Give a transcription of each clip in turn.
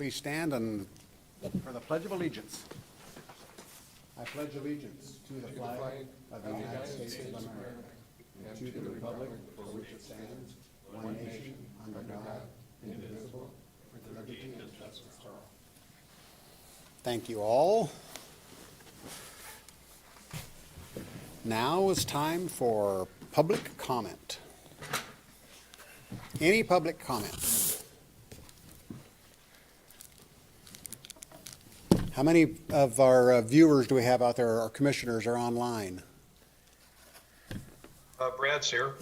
Please stand and for the Pledge of Allegiance. I pledge allegiance to the flag of the United States of America and to the republic for which it stands, one nation, under God, indivisible, with liberty and justice for all. Thank you all. Now is time for public comment. Any public comment? How many of our viewers do we have out there, our commissioners are online? Brad's here.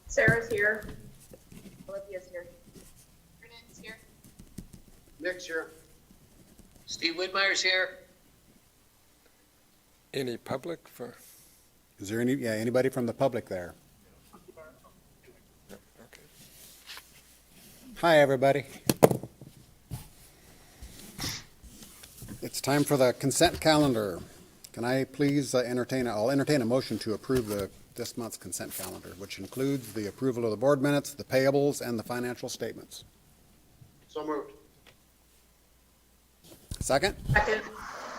Sarah's here. Olivia's here. Brennan's here. Nick's here. Steve Whitmire's here. Any public for? Is there anybody from the public there? No, okay. Hi, everybody. It's time for the consent calendar. Can I please entertain a motion to approve this month's consent calendar, which includes the approval of the board minutes, the payables, and the financial statements. So moved. Second? Second.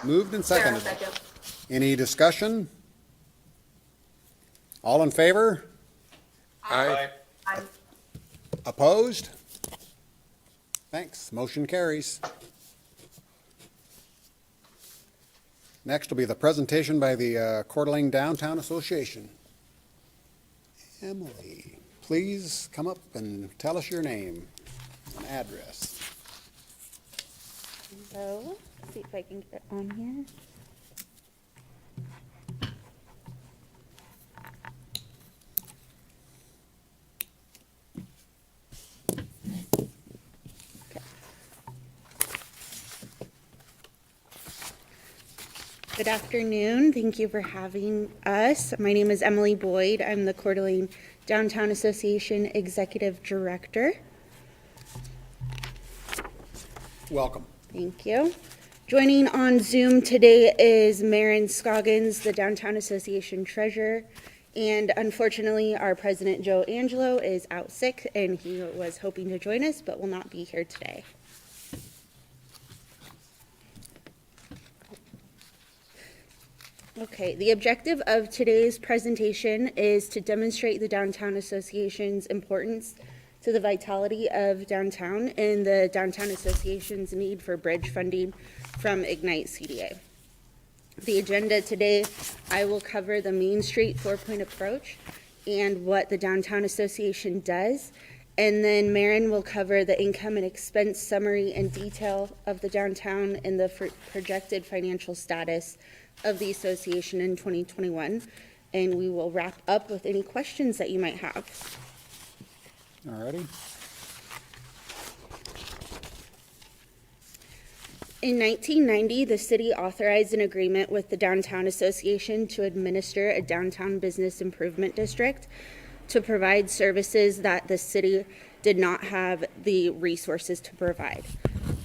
Moved and Sarah, seconded. second. Any discussion? All in favor? Aye. Aye. Opposed? Thanks. Motion carries. Next will be the presentation by the Coeur d'Alene Downtown Association. Emily, please come up and tell us your name and address. So, let's see if I can get it on here. Good afternoon. Thank you for having us. My name is Emily Boyd. I'm the Coeur d'Alene Downtown Association Executive Director. Welcome. Thank you. Joining on Zoom today is Maren Scoggins, the Downtown Association Treasurer. And unfortunately, our President Joe Angelo is out sick and he was hoping to join us, but will not be here today. Okay, the objective of today's presentation is to demonstrate the Downtown Association's importance to the vitality of downtown and the Downtown Association's need for bridge funding from Ignite CDA. The agenda today, I will cover the Main Street 4-point approach and what the Downtown Association does, and then Maren will cover the income and expense summary and detail of the downtown and the projected financial status of the association in 2021, and we will wrap up with any questions that you might have. All righty. In 1990, the city authorized an agreement with the Downtown Association to administer a downtown business improvement district to provide services that the city did not have the resources to provide.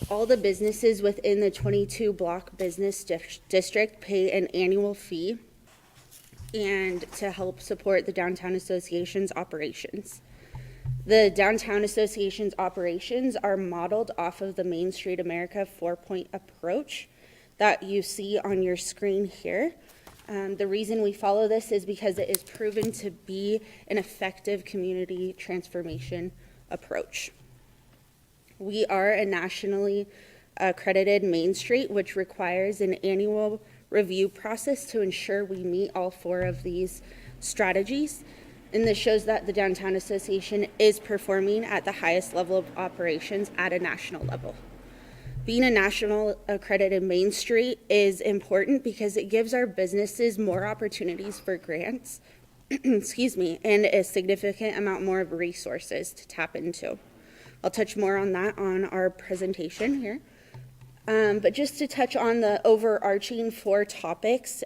All the businesses within the 22-block business district pay an annual fee and to help support the Downtown Association's operations. The Downtown Association's operations are modeled off of the Main Street America 4-point approach that you see on your screen here. The reason we follow this is because it is proven to be an effective community transformation approach. We are a nationally accredited Main Street, which requires an annual review process to ensure we meet all 4 of these strategies. And this shows that the Downtown Association is performing at the highest level of operations at a national level. Being a national accredited Main Street is important because it gives our businesses more opportunities for grants, excuse me, and a significant amount more of resources to tap into. I'll touch more on that on our presentation here. But just to touch on the overarching 4 topics,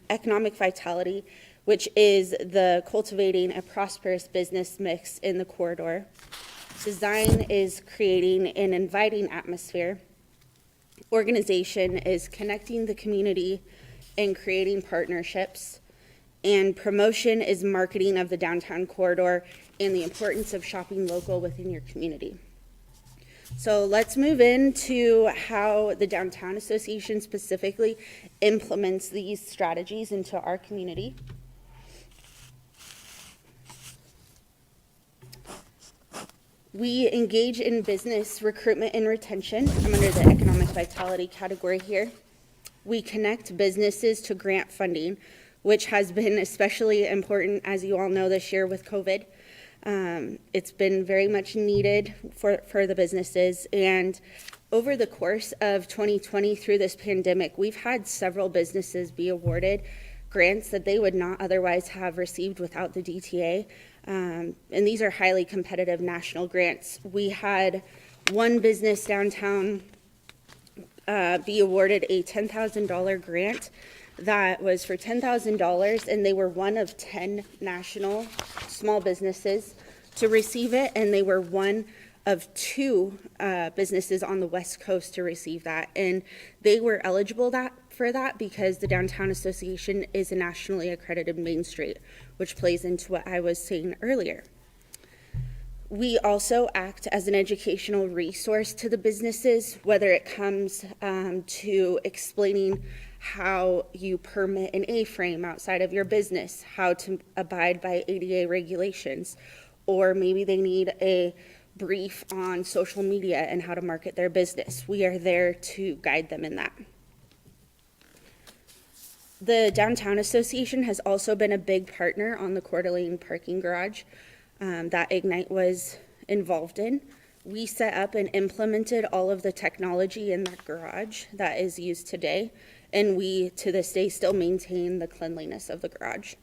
economic vitality, which is the cultivating a prosperous business mix in the corridor. Design is creating an inviting atmosphere. Organization is connecting the community and creating partnerships. And promotion is marketing of the downtown corridor and the importance of shopping local within your community. So let's move into how the Downtown Association specifically implements these strategies into our community. We engage in business recruitment and retention. I'm under the economic vitality category here. We connect businesses to grant funding, which has been especially important, as you all know, this year with COVID. It's been very much needed for the businesses. And over the course of 2020 through this pandemic, we've had several businesses be awarded grants that they would not otherwise have received without the DTA. And these are highly competitive national grants. We had one business downtown be awarded a $10,000 grant that was for $10,000, and they were one of 10 national small businesses to receive it, and they were one of 2 businesses on the West Coast to receive that. And they were eligible for that because the Downtown Association is a nationally accredited Main Street, which plays into what I was saying earlier. We also act as an educational resource to the businesses, whether it comes to explaining how you permit an A-frame outside of your business, how to abide by ADA regulations, or maybe they need a brief on social media and how to market their business. We are there to guide them in that. The Downtown Association has also been a big partner on the Coeur d'Alene parking garage that Ignite was involved in. We set up and implemented all of the technology in that garage that is used today, and we, to this day, still maintain the cleanliness of the garage.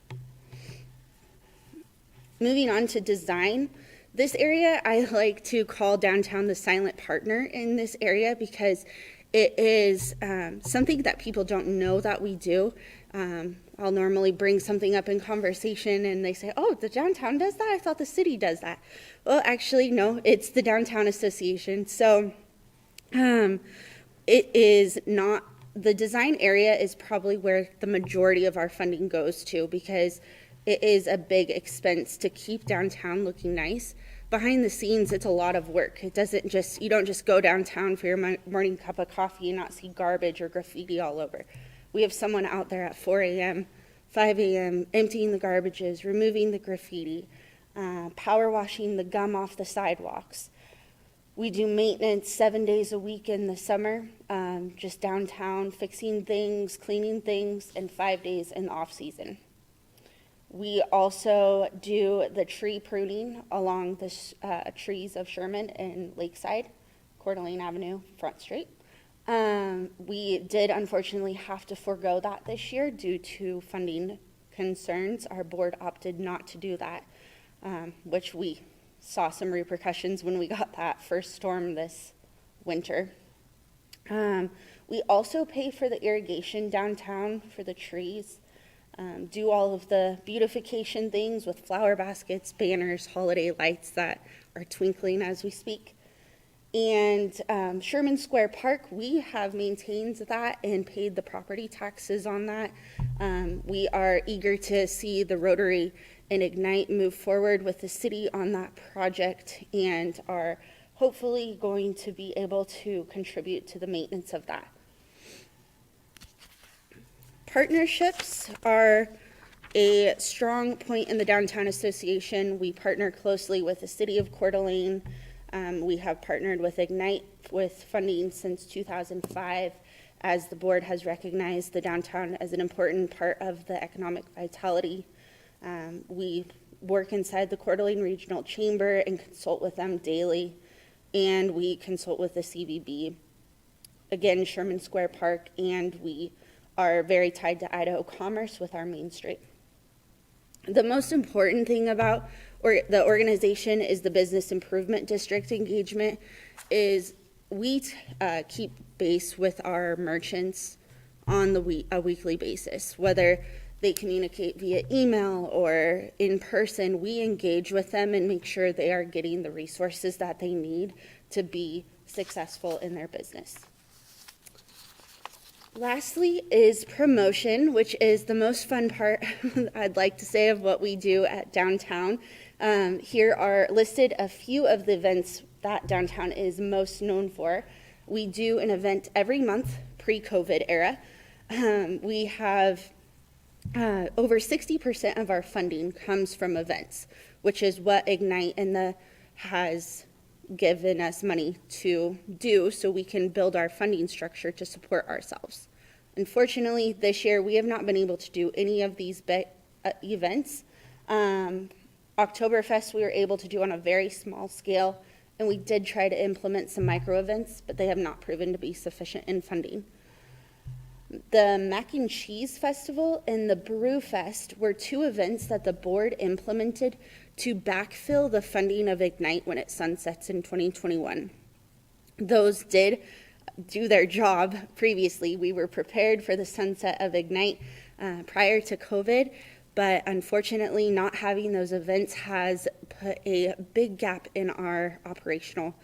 Moving on to design, this area I like to call downtown the silent partner in this area because it is something that people don't know that we do. I'll normally bring something up in conversation and they say, oh, the downtown does that? I thought the city does that. Well, actually, no, it's the Downtown Association. So it is not, the design area is probably where the majority of our funding goes to because it is a big expense to keep downtown looking nice. Behind the scenes, it's a lot of work. It doesn't just, you don't just go downtown for your morning cup of coffee and not see garbage or graffiti all over. We have someone out there at 4 a.m., 5 a.m., emptying the garbages, removing the graffiti, power washing the gum off the sidewalks. We do maintenance 7 days a week in the summer, just downtown, fixing things, cleaning things, and 5 days in the off season. We also do the tree pruning along the trees of Sherman and Lakeside, Coeur d'Alene Avenue, Front Street. We did unfortunately have to forego that this year due to funding concerns. Our board opted not to do that, which we saw some repercussions when we got that first storm this winter. We also pay for the irrigation downtown for the trees. Do all of the beautification things with flower baskets, banners, holiday lights that are twinkling as we speak. And Sherman Square Park, we have maintained that and paid the property taxes on that. We are eager to see the Rotary and Ignite move forward with the city on that project and are hopefully going to be able to contribute to the maintenance of that. Partnerships are a strong point in the Downtown Association. We partner closely with the City of Coeur d'Alene. We have partnered with Ignite with funding since 2005, as the board has recognized the downtown as an important part of the economic vitality. We work inside the Coeur d'Alene Regional Chamber and consult with them daily, and we consult with the CVB. Again, Sherman Square Park, and we are very tied to Idaho Commerce with our Main Street. The most important thing about the organization is the Business Improvement District engagement. Is we keep base with our merchants on a weekly basis, whether they communicate via email or in person. We engage with them and make sure they are getting the resources that they need to be successful in their business. Lastly is promotion, which is the most fun part, I'd like to say, of what we do at downtown. Here are listed a few of the events that downtown is most known for. We do an event every month pre-COVID era. We have over 60% of our funding comes from events, which is what Ignite has given us money to do so we can build our funding structure to support ourselves. Unfortunately, this year we have not been able to do any of these events. Oktoberfest we were able to do on a very small scale, and we did try to implement some micro events, but they have not proven to be sufficient in funding. The Mac and Cheese Festival and the Brew Fest were two events that the board implemented to backfill the funding of Ignite when it sunsets in 2021. Those did do their job previously. We were prepared for the sunset of Ignite prior to COVID, but unfortunately not having those events has put a big gap in our operational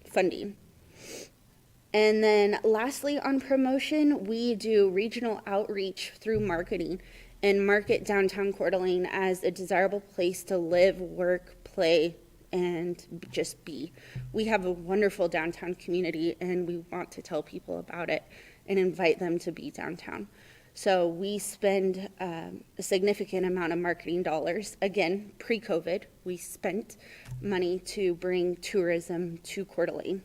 funding. And then lastly, on promotion, we do regional outreach through marketing and market downtown Coeur d'Alene as a desirable place to live, work, play, and just be. We have a wonderful downtown community, and we want to tell people about it and invite them to be downtown. So we spend a significant amount of marketing dollars. Again, pre-COVID, we spent money to bring tourism to Coeur d'Alene.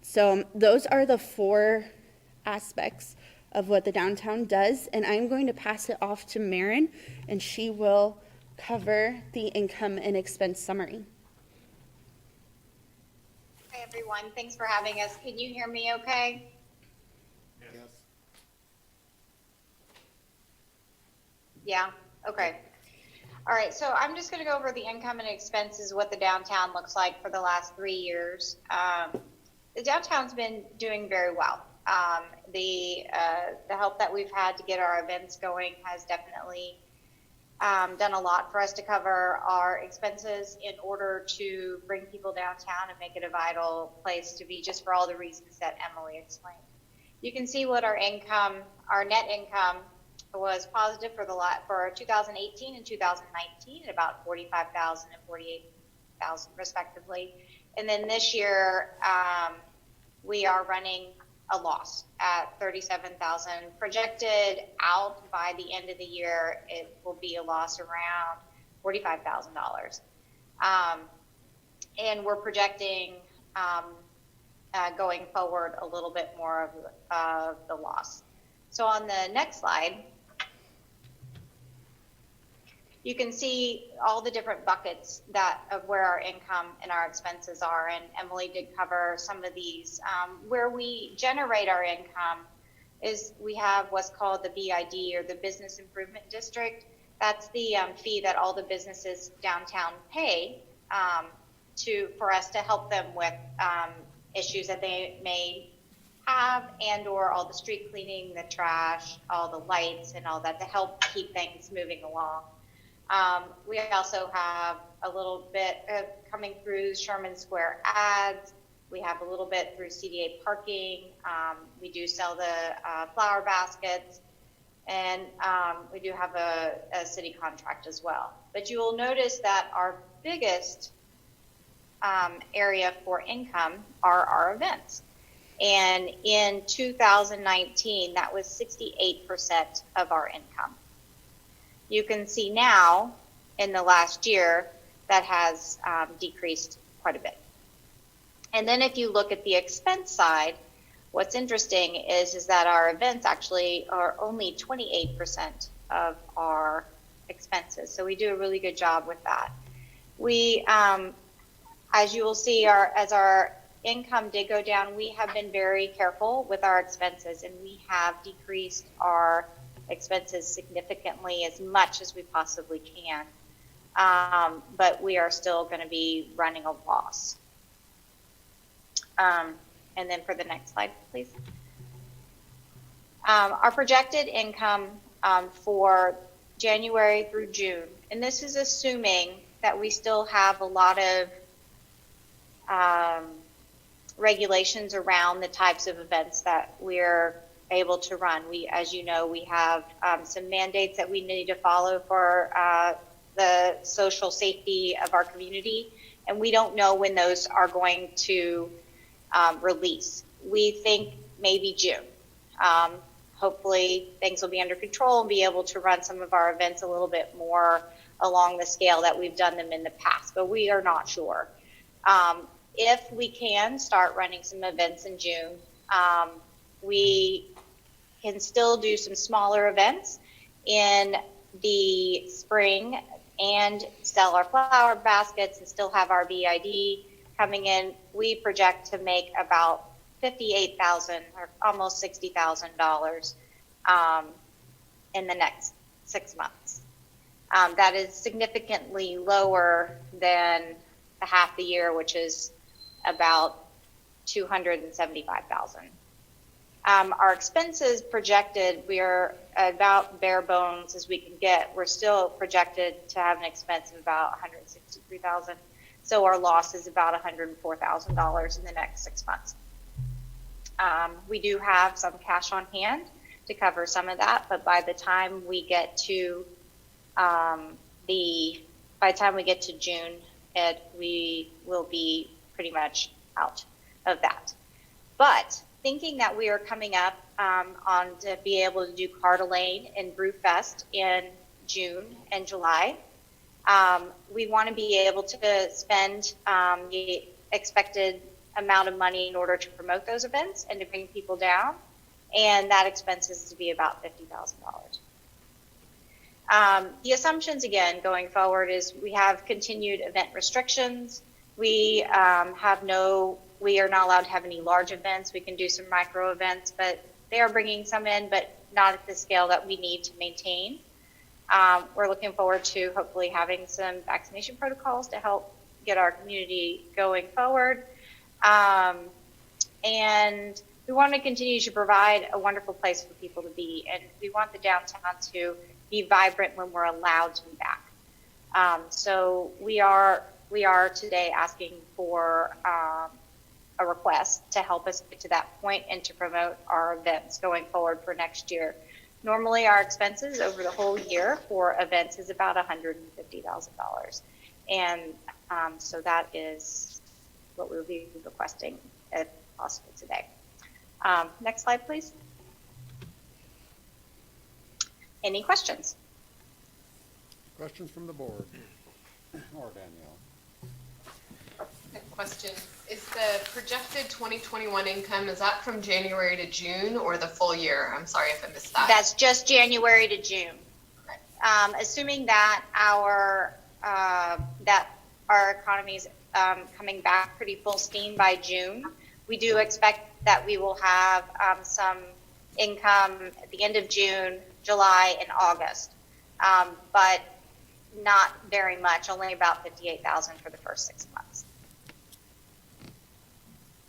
So those are the 4 aspects of what the downtown does, and I'm going to pass it off to Maren, and she will cover the income and expense summary. Hi, everyone. Thanks for having us. Can you hear me okay? Yes. Yeah? Okay. All right, so I'm just going to go over the income and expenses, what the downtown looks like for the last 3 years. The downtown's been doing very well. The help that we've had to get our events going has definitely done a lot for us to cover our expenses in order to bring people downtown and make it a vital place to be, just for all the reasons that Emily explained. You can see what our net income was positive for 2018 and 2019, at about $45,000 and $48,000 respectively. And then this year, we are running a loss at $37,000. Projected out by the end of the year, it will be a loss around $45,000. And we're projecting going forward a little bit more of the loss. So on the next slide, you can see all the different buckets of where our income and our expenses are, and Emily did cover some of these. Where we generate our income is we have what's called the BID, or the Business Improvement District. That's the fee that all the businesses downtown pay for us to help them with issues that they may have, and or all the street cleaning, the trash, all the lights and all that, to help keep things moving along. We also have a little bit coming through Sherman Square ads. We have a little bit through CDA parking. We do sell the flower baskets, and we do have a city contract as well. But you will notice that our biggest area for income are our events. And in 2019, that was 68% of our income. You can see now, in the last year, that has decreased quite a bit. And then if you look at the expense side, what's interesting is that our events actually are only 28% of our expenses. So we do a really good job with that. We, as you will see, as our income did go down, we have been very careful with our expenses, and we have decreased our expenses significantly, as much as we possibly can. But we are still going to be running a loss. And then for the next slide, please. Our projected income for January through June, and this is assuming that we still have a lot of regulations around the types of events that we're able to run. As you know, we have some mandates that we need to follow for the social safety of our community, and we don't know when those are going to release. We think maybe June. Hopefully things will be under control and be able to run some of our events a little bit more along the scale that we've done them in the past, but we are not sure. If we can start running some events in June, we can still do some smaller events in the spring and sell our flower baskets and still have our BID coming in. We project to make about $58,000 or almost $60,000 in the next 6 months. That is significantly lower than the half the year, which is about $275,000. Our expenses projected, we're about bare bones as we can get. We're still projected to have an expense of about $163,000. So our loss is about $104,000 in the next 6 months. We do have some cash on hand to cover some of that, but by the time we get to June, we will be pretty much out of that. But thinking that we are coming up on to be able to do Carter Lane and Brewfest in June and July, we want to be able to spend the expected amount of money in order to promote those events and to bring people down, and that expense is to be about $50,000. The assumptions, again, going forward is we have continued event restrictions. We are not allowed to have any large events. We can do some micro events, but they are bringing some in, but not at the scale that we need to maintain. We're looking forward to hopefully having some vaccination protocols to help get our community going forward. And we want to continue to provide a wonderful place for people to be, and we want the downtown to be vibrant when we're allowed to be back. So we are today asking for a request to help us get to that point and to promote our events going forward for next year. Normally our expenses over the whole year for events is about $150,000. And so that is what we'll be requesting if possible today. Next slide, please. Any questions? Questions from the board? Or Danielle? Question. Is the projected 2021 income, is that from January to June or the full year? I'm sorry if I missed that. That's just January to June. Okay. Assuming that our economy is coming back pretty full steam by June, we do expect that we will have some income at the end of June, July, and August, but not very much, only about $58,000 for the first 6 months.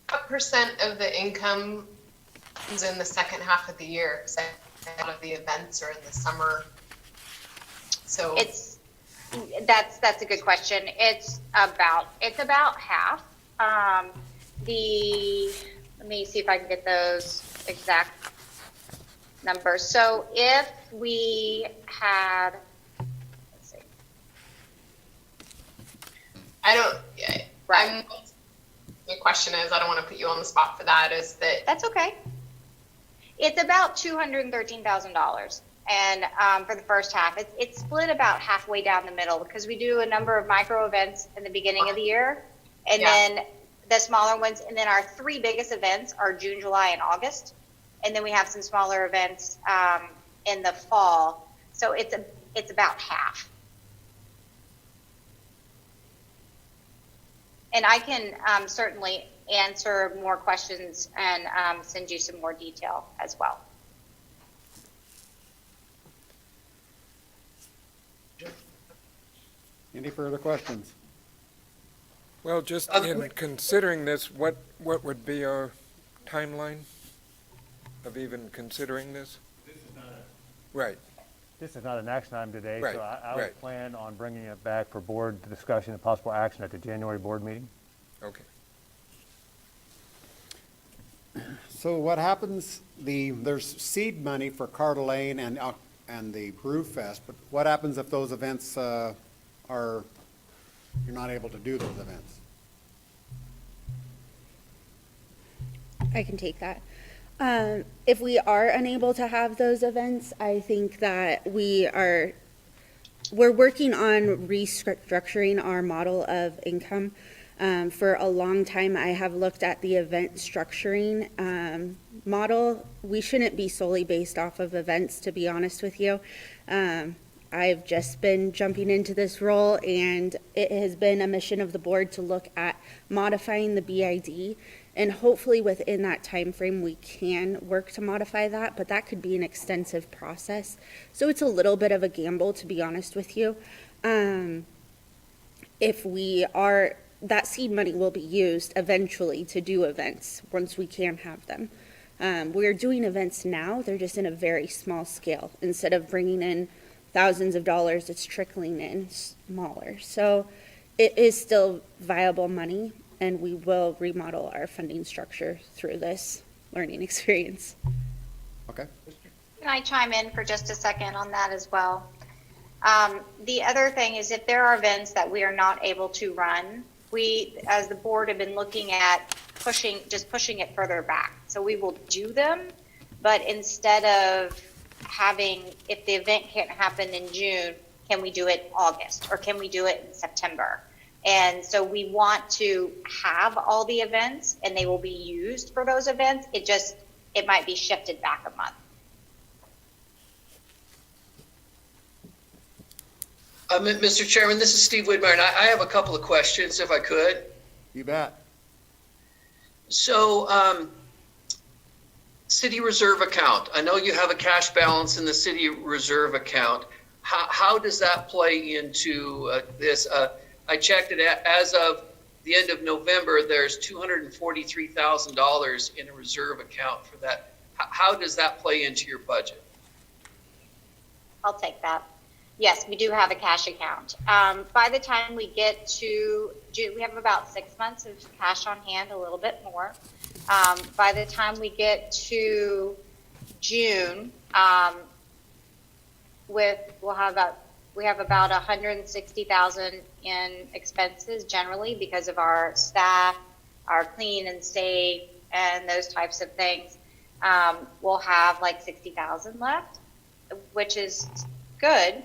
What percent of the income is in the second half of the year? Because a lot of the events are in the summer. So That's a good question. It's about half. Let me see if I can get those exact numbers. So if we had, let's see. My question is, I don't want to put you on the spot for that, is that. That's okay. It's about $213,000. And for the first half, it's split about halfway down the middle because we do a number of micro events in the beginning of the year, and then the smaller ones, and then our 3 biggest events are June, July, and August, and then we have some smaller events in the fall. So it's about half. And I can certainly answer more questions and send you some more detail as well. Any further questions? Well, just in considering this, what would be our timeline of even considering this? Right. This is not an action item today, Right, so I right. would plan on bringing it back for board discussion and possible action at the January board meeting. Okay. So what happens, there's seed money for Carter Lane and the Brew Fest, but what happens if those events are, you're not able to do those events? I can take that. If we are unable to have those events, I think that we're working on restructuring our model of income. For a long time, I have looked at the event structuring model. We shouldn't be solely based off of events, to be honest with you. I've just been jumping into this role, and it has been a mission of the board to look at modifying the BID, and hopefully within that time frame we can work to modify that, but that could be an extensive process. So it's a little bit of a gamble, to be honest with you. If we are, that seed money will be used eventually to do events once we can have them. We're doing events now, they're just in a very small scale. Instead of bringing in thousands of dollars, it's trickling in smaller. So it is still viable money, and we will remodel our funding structure through this learning experience. Okay. Can I chime in for just a second on that as well? The other thing is, if there are events that we are not able to run, we, as the board, have been looking at pushing it further back. So we will do them, but instead of having, if the event can't happen in June, can we do it August, or can we do it in September? And so we want to have all the events, and they will be used for those events. It might be shifted back a month. Mr. Chairman, this is Steve Widmeyer, and I have a couple of questions, if I could. You bet. So, city reserve account. I know you have a cash balance in the city reserve account. How does that play into this? I checked it as of the end of November, there's $243,000 in a reserve account for that. How does that play into your budget? I'll take that. Yes, we do have a cash account. By the time we get to June, we have about 6 months of cash on hand, a little bit more. By the time we get to June, we have about $160,000 in expenses generally because of our staff, our clean and safe, and those types of things. We'll have like $60,000 left, which is good.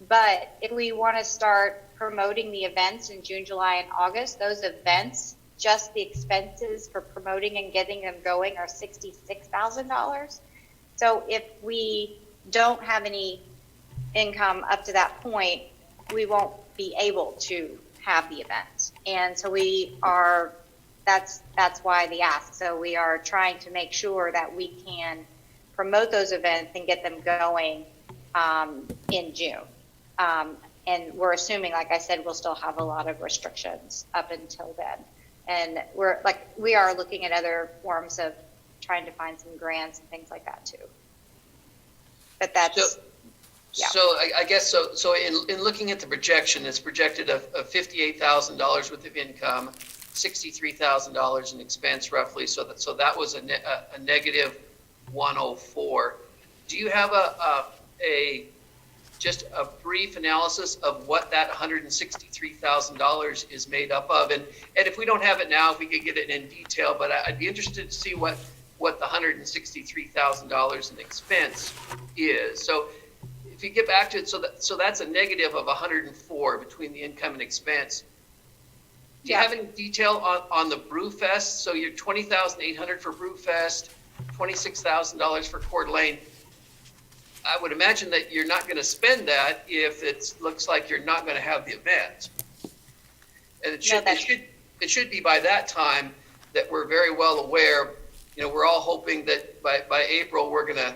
But if we want to start promoting the events in June, July, and August, those events, just the expenses for promoting and getting them going are $66,000. So if we don't have any income up to that point, we won't be able to have the event. And so that's why the ask. So we are trying to make sure that we can promote those events and get them going in June. And we're assuming, like I said, we'll still have a lot of restrictions up until then. And we are looking at other forms of trying to find some grants and things like that too. But that's, yeah. So I guess, so in looking at the projection, it's projected of $58,000 worth of income, $63,000 in expense roughly. So that was a negative 104. Do you have just a brief analysis of what that $163,000 is made up of? And if we don't have it now, if we could get it in detail, but I'd be interested to see what the $163,000 in expense is. So if you get back to it, so that's a negative of 104 between the income and expense. Do you have any detail on the Brewfest? So you're $20,800 for Brewfest, $26,000 for Coeur d'Alene. I would imagine that you're not going to spend that if it looks like you're not going to have the event. And it should be by that time that we're very well aware. You know, we're all hoping that by April we're going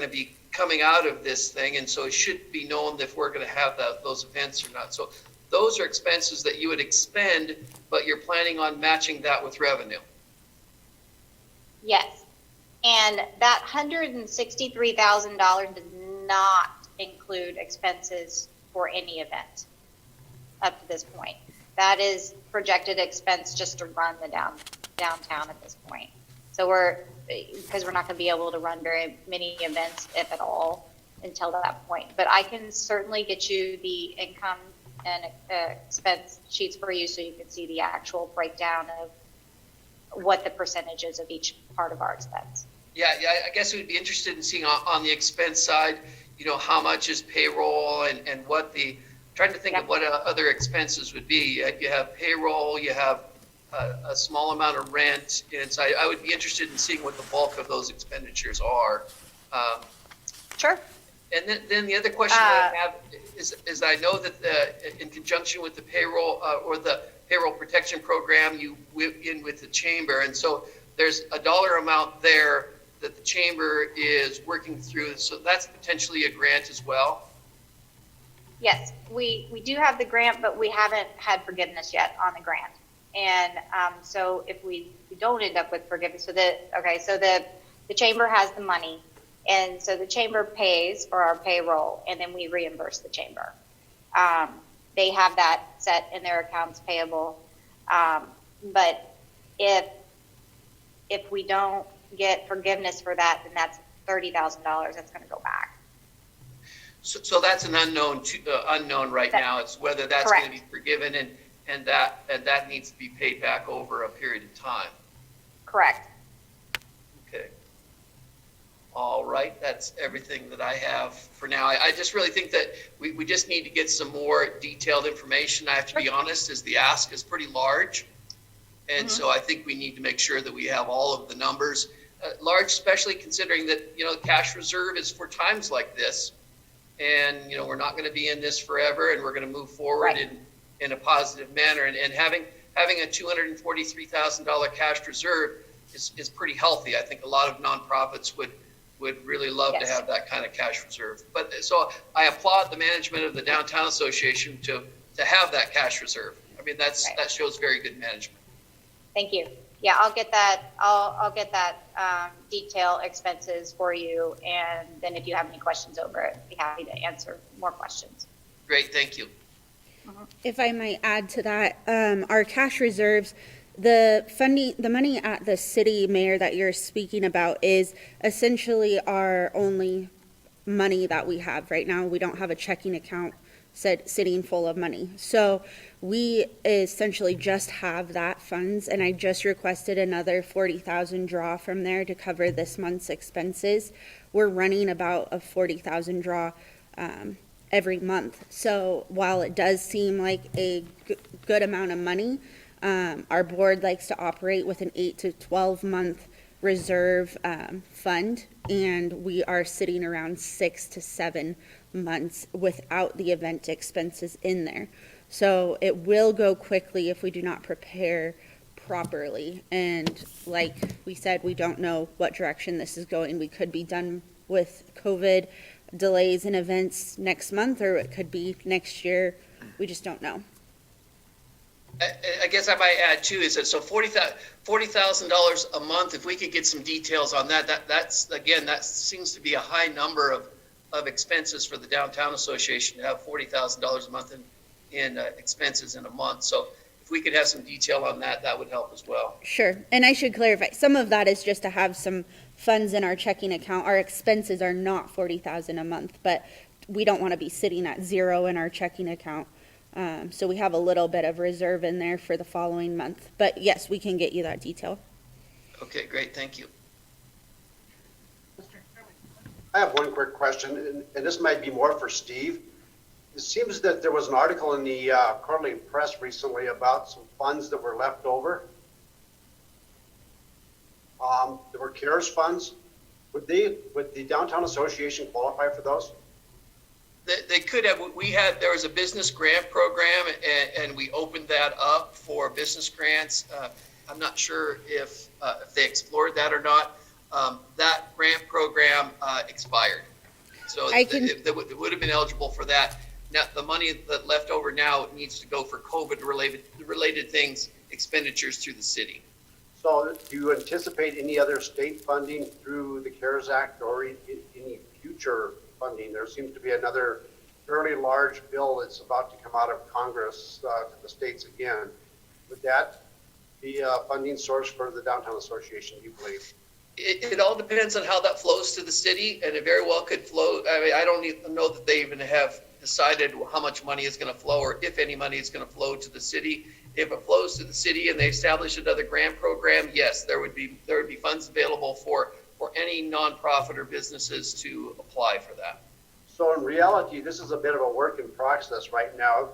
to be coming out of this thing, and so it should be known if we're going to have those events or not. So those are expenses that you would expend, but you're planning on matching that with revenue. Yes. And that $163,000 does not include expenses for any event up to this point. That is projected expense just to run the downtown at this point. So because we're not going to be able to run very many events, if at all, until that point. But I can certainly get you the income and expense sheets for you so you can see the actual breakdown of what the percentages of each part of our expense. Yeah, I guess we'd be interested in seeing on the expense side, how much is payroll and what trying to think of what other expenses would be. You have payroll, you have a small amount of rent, and so I would be interested in seeing what the bulk of those expenditures are. Sure. And then the other question that I have is I know that in conjunction with the payroll or the payroll protection program, you went in with the chamber, and so there's a dollar amount there that the chamber is working through. So that's potentially a grant as well. Yes, we do have the grant, but we haven't had forgiveness yet on the grant. And so if we don't end up with forgiveness, so the chamber has the money, and so the chamber pays for our payroll, and then we reimburse the chamber. They have that set in their accounts payable. But if we don't get forgiveness for that, then that's $30,000 that's going to go back. So that's an unknown right now. It's whether that's going to be forgiven and that needs to be paid back over a period of time. Correct. Okay. All right, that's everything that I have for now. I just really think that we just need to get some more detailed information. I have to be honest, as the ask is pretty large. And so I think we need to make sure that we have all of the numbers. Large, especially considering that, cash reserve is for times like this. And, we're not going to be in this forever, and we're going to move forward in a positive manner. And having a $243,000 cash reserve is pretty healthy. I think a lot of nonprofits would really love to have that kind of cash reserve. But so I applaud the management of the Downtown Association to have that cash reserve. I mean, that shows very good management. Thank you. Yeah, I'll get that. I'll get that detail expenses for you, and then if you have any questions over it, I'd be happy to answer more questions. Great, thank you. If I might add to that, our cash reserves, the money at the city mayor that you're speaking about is essentially our only money that we have right now. We don't have a checking account sitting full of money. So we essentially just have that funds, and I just requested another 40,000 draw from there to cover this month's expenses. We're running about a 40,000 draw every month. So while it does seem like a good amount of money, our board likes to operate with an 8 to 12 month reserve fund, and we are sitting around 6 to 7 months without the event expenses in there. So it will go quickly if we do not prepare properly. And like we said, we don't know what direction this is going. We could be done with COVID delays in events next month, or it could be next year. We just don't know. I guess I might add too is that so $40,000 a month. If we could get some details on that seems to be a high number of expenses for the Downtown Association to have $40,000 a month in expenses in a month. So if we could have some detail on that, that would help as well. Sure. And I should clarify, some of that is just to have some funds in our checking account. Our expenses are not $40,000 a month, but we don't want to be sitting at zero in our checking account. So we have a little bit of reserve in there for the following month. But yes, we can get you that detail. Okay, great. Thank you. I have one quick question, and this might be more for Steve. It seems that there was an article in the Quarterly Press recently about some funds that were left over. There were CARES funds. Would the Downtown Association qualify for those? They could have. There was a business grant program, and we opened that up for business grants. I'm not sure if they explored that or not. That grant program expired, so it would have been eligible for that. Now, the money that left over now needs to go for COVID-related things, expenditures through the city. So do you anticipate any other state funding through the CARES Act or any future funding? There seems to be another fairly large bill that's about to come out of Congress to the states again. Would that be a funding source for the Downtown Association, do you believe? It all depends on how that flows to the city, and it very well could flow. I mean, I don't even know that they even have decided how much money is going to flow, or if any money is going to flow to the city. If it flows to the city and they establish another grant program, yes, there would be funds available for any nonprofit or businesses to apply for that. So in reality, this is a bit of a work in process right now.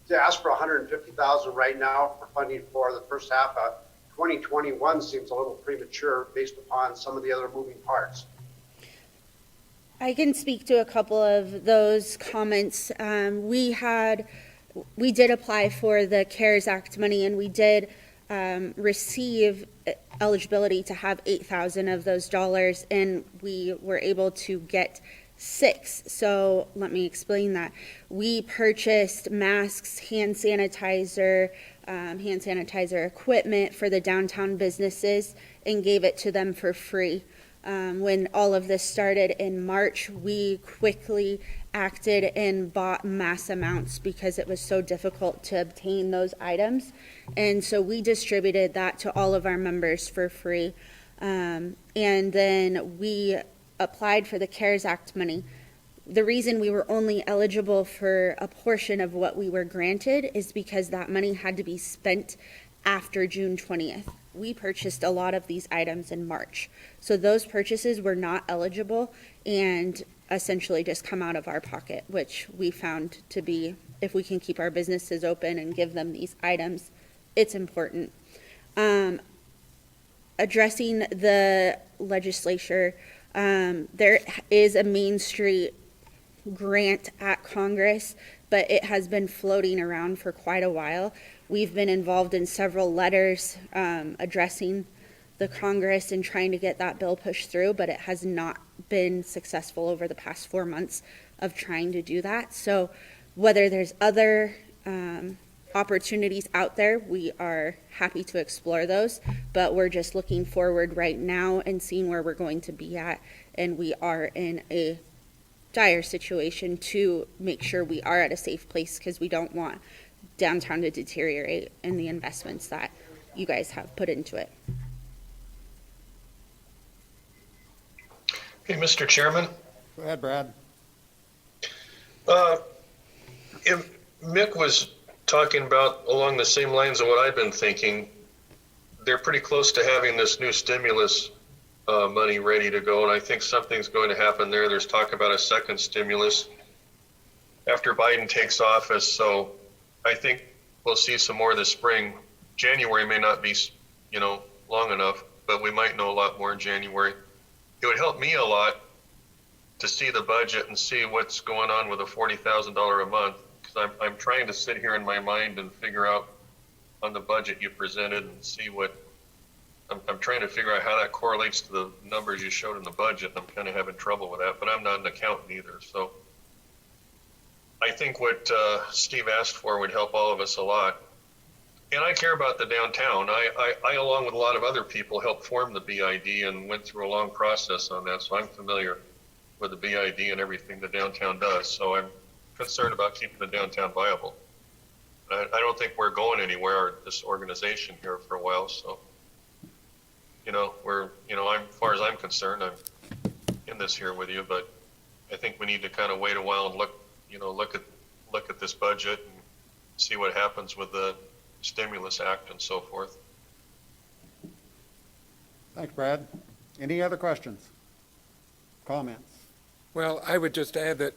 To ask for 150,000 right now for funding for the first half of 2021 seems a little premature based upon some of the other moving parts. I can speak to a couple of those comments. We did apply for the CARES Act money, and we did receive eligibility to have 8,000 of those dollars, and we were able to get 6. So let me explain that. We purchased masks, hand sanitizer equipment for the downtown businesses and gave it to them for free. When all of this started in March, we quickly acted and bought mass amounts because it was so difficult to obtain those items. And so we distributed that to all of our members for free. And then we applied for the CARES Act money. The reason we were only eligible for a portion of what we were granted is because that money had to be spent after June 20th. We purchased a lot of these items in March. So those purchases were not eligible and essentially just come out of our pocket, which we found to be, if we can keep our businesses open and give them these items, it's important. Addressing the legislature, there is a Main Street grant at Congress, but it has been floating around for quite a while. We've been involved in several letters addressing the Congress and trying to get that bill pushed through, but it has not been successful over the past 4 months of trying to do that. So whether there's other opportunities out there, we are happy to explore those, but we're just looking forward right now and seeing where we're going to be at, and we are in a dire situation to make sure we are at a safe place, because we don't want downtown to deteriorate in the investments that you guys have put into it. Hey, Mr. Chairman. Go ahead, Brad. Mick was talking about along the same lines of what I've been thinking. They're pretty close to having this new stimulus money ready to go, and I think something's going to happen there. There's talk about a second stimulus after Biden takes office, so I think we'll see some more this spring. January may not be, long enough, but we might know a lot more in January. It would help me a lot to see the budget and see what's going on with a $40,000 a month, because I'm trying to sit here in my mind and figure out on the budget you presented and see what, I'm trying to figure out how that correlates to the numbers you showed in the budget. I'm kind of having trouble with that, but I'm not an accountant either. So I think what Steve asked for would help all of us a lot. And I care about the downtown. I, along with a lot of other people, helped form the BID and went through a long process on that. So I'm familiar with the BID and everything the downtown does. So I'm concerned about keeping the downtown viable. I don't think we're going anywhere, this organization here, for a while. So, as far as I'm concerned, I'm in this here with you, but I think we need to kind of wait a while and look at this budget and see what happens with the Stimulus Act and so forth. Thanks, Brad. Any other questions? Comments? Well, I would just add that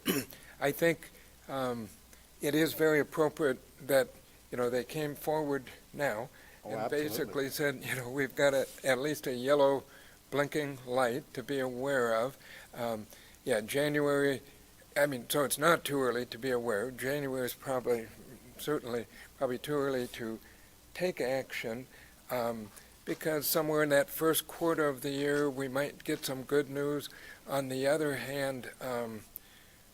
I think it is very appropriate that, they came forward now and Absolutely. basically said, we've got at least a yellow blinking light to be aware of. January, so it's not too early to be aware. January is probably too early to take action, because somewhere in that first quarter of the year we might get some good news. On the other hand, on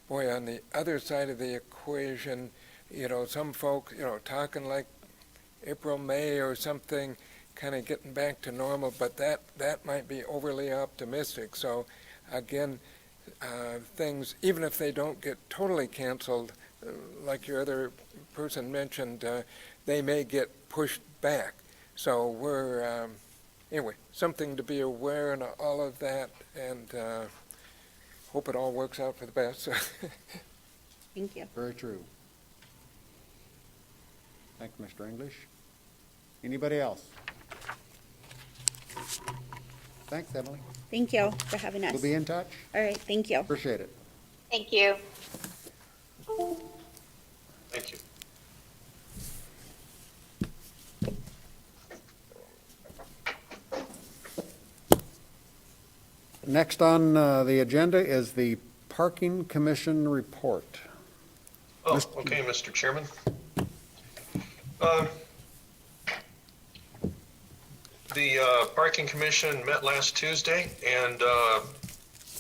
the other side of the equation, some folk, talking like April, May or something, kind of getting back to normal, but that might be overly optimistic. So again, things, even if they don't get totally canceled, like your other person mentioned, they may get pushed back. So we're, anyway, something to be aware of all of that, and hope it all works out for the best. Thank you. Very true. Thank you, Mr. English. Anybody else? Thanks, Emily. Thank you for having us. We'll be in touch. All right, thank you. Appreciate it. Thank you. Thank you. Next on the agenda is the Parking Commission report. Oh, okay, Mr. Chairman. The Parking Commission met last Tuesday, and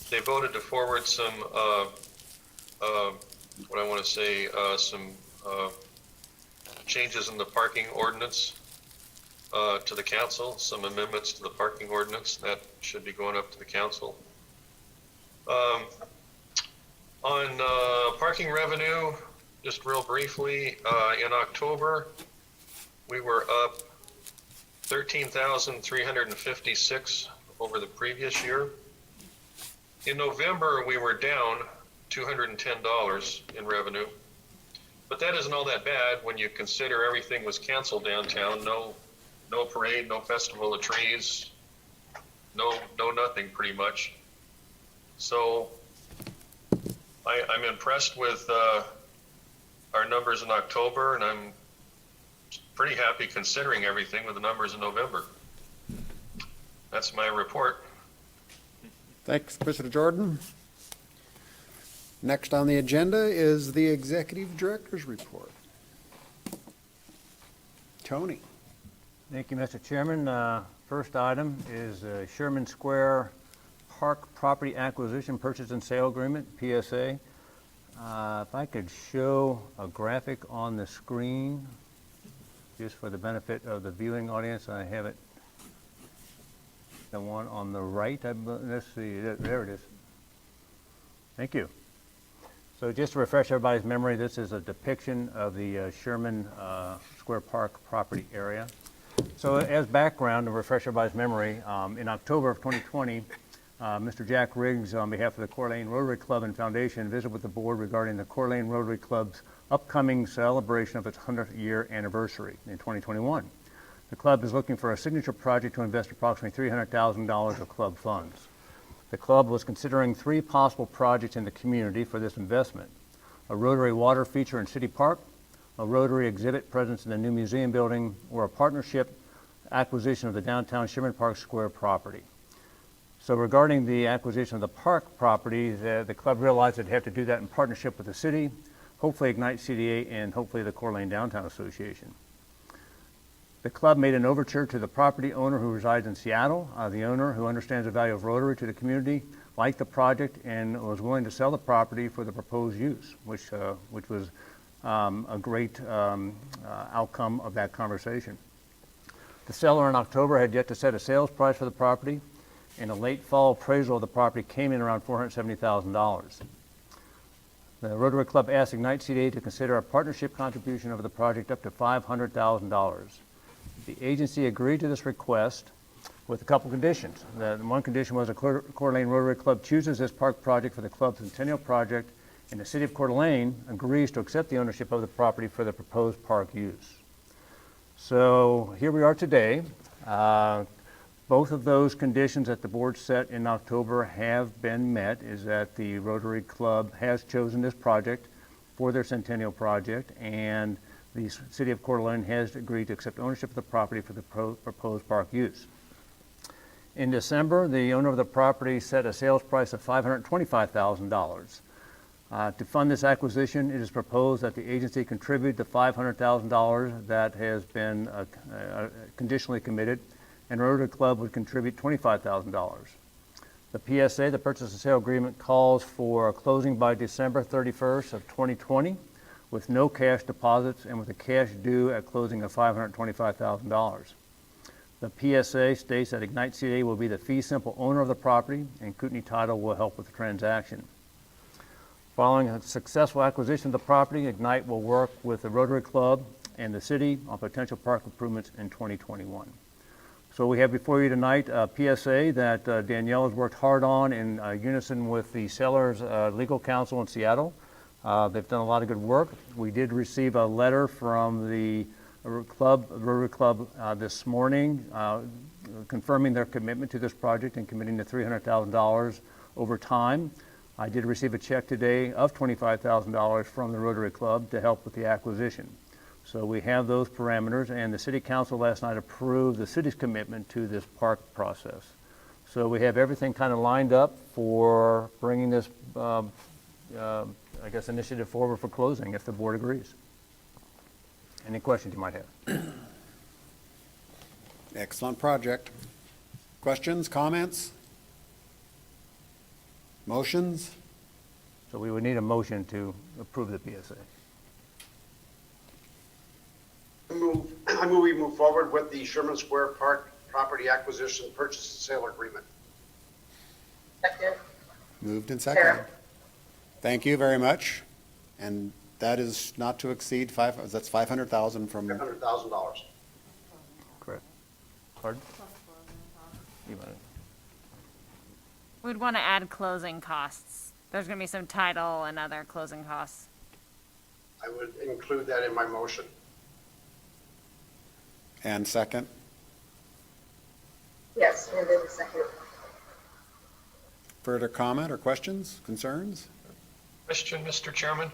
they voted to forward some, what I want to say, some changes in the parking ordinance to the council, some amendments to the parking ordinance. That should be going up to the council. On parking revenue, just real briefly, in October, we were up 13,356 over the previous year. In November, we were down $210 in revenue, but that isn't all that bad when you consider everything was canceled downtown. No parade, no festival of trees, no nothing pretty much. So I'm impressed with our numbers in October, and I'm pretty happy considering everything with the numbers in November. That's my report. Thanks, Mr. Jordan. Next on the agenda is the Executive Director's report. Tony. Thank you, Mr. Chairman. First item is Sherman Square Park Property Acquisition Purchase and Sale Agreement, PSA. If I could show a graphic on the screen, just for the benefit of the viewing audience, I have it, the one on the right, let's see, there it is. Thank you. So just to refresh everybody's memory, this is a depiction of the Sherman Square Park property area. So as background, to refresh everybody's memory, in October of 2020, Mr. Jack Riggs, on behalf of the Coeur d'Alene Rotary Club and Foundation, visited with the board regarding the Coeur d'Alene Rotary Club's upcoming celebration of its 100th year anniversary in 2021. The club is looking for a signature project to invest approximately $300,000 of club funds. The club was considering 3 possible projects in the community for this investment: a Rotary water feature in City Park, a Rotary exhibit presence in the new museum building, or a partnership acquisition of the downtown Sherman Park Square property. So regarding the acquisition of the park property, the club realized it'd have to do that in partnership with the city, hopefully Ignite CDA, and hopefully the Coeur d'Alene Downtown Association. The club made an overture to the property owner who resides in Seattle. The owner, who understands the value of Rotary to the community, liked the project and was willing to sell the property for the proposed use, which was a great outcome of that conversation. The seller in October had yet to set a sales price for the property, and a late fall appraisal of the property came in around $470,000. The Rotary Club asked Ignite CDA to consider a partnership contribution of the project up to $500,000. The agency agreed to this request with a couple conditions. One condition was the Coeur d'Alene Rotary Club chooses this park project for the club's centennial project, and the city of Coeur d'Alene agrees to accept the ownership of the property for the proposed park use. So here we are today. Both of those conditions that the board set in October have been met, is that the Rotary Club has chosen this project for their centennial project, and the city of Coeur d'Alene has agreed to accept ownership of the property for the proposed park use. In December, the owner of the property set a sales price of $525,000. To fund this acquisition, it is proposed that the agency contribute the $500,000 that has been conditionally committed, and Rotary Club would contribute $25,000. The PSA, the purchase and sale agreement, calls for a closing by December 31st of 2020 with no cash deposits and with a cash due at closing of $525,000. The PSA states that Ignite CDA will be the fee simple owner of the property, and Kootenai Title will help with the transaction. Following a successful acquisition of the property, Ignite will work with the Rotary Club and the city on potential park improvements in 2021. So we have before you tonight a PSA that Danielle has worked hard on in unison with the seller's legal counsel in Seattle. They've done a lot of good work. We did receive a letter from the Rotary Club this morning confirming their commitment to this project and committing to $300,000 over time. I did receive a check today of $25,000 from the Rotary Club to help with the acquisition. So we have those parameters, and the City Council last night approved the city's commitment to this park process. So we have everything kind of lined up for bringing this, I guess, initiative forward for closing if the board agrees. Any questions you might have? Excellent project. Questions, comments? Motions? So we would need a motion to approve the PSA. I move we move forward with the Sherman Square Park property acquisition purchase and sale agreement. Second. Moved and seconded. Sarah. Thank you very much. And that is not to exceed that's 500,000 from, $500,000. Correct. Pardon? You want it? We'd want to add closing costs. There's going to be some title and other closing costs. I would include that in my motion. and second. Yes, and then the second. Further comment or questions, concerns? Question, Mr. Chairman.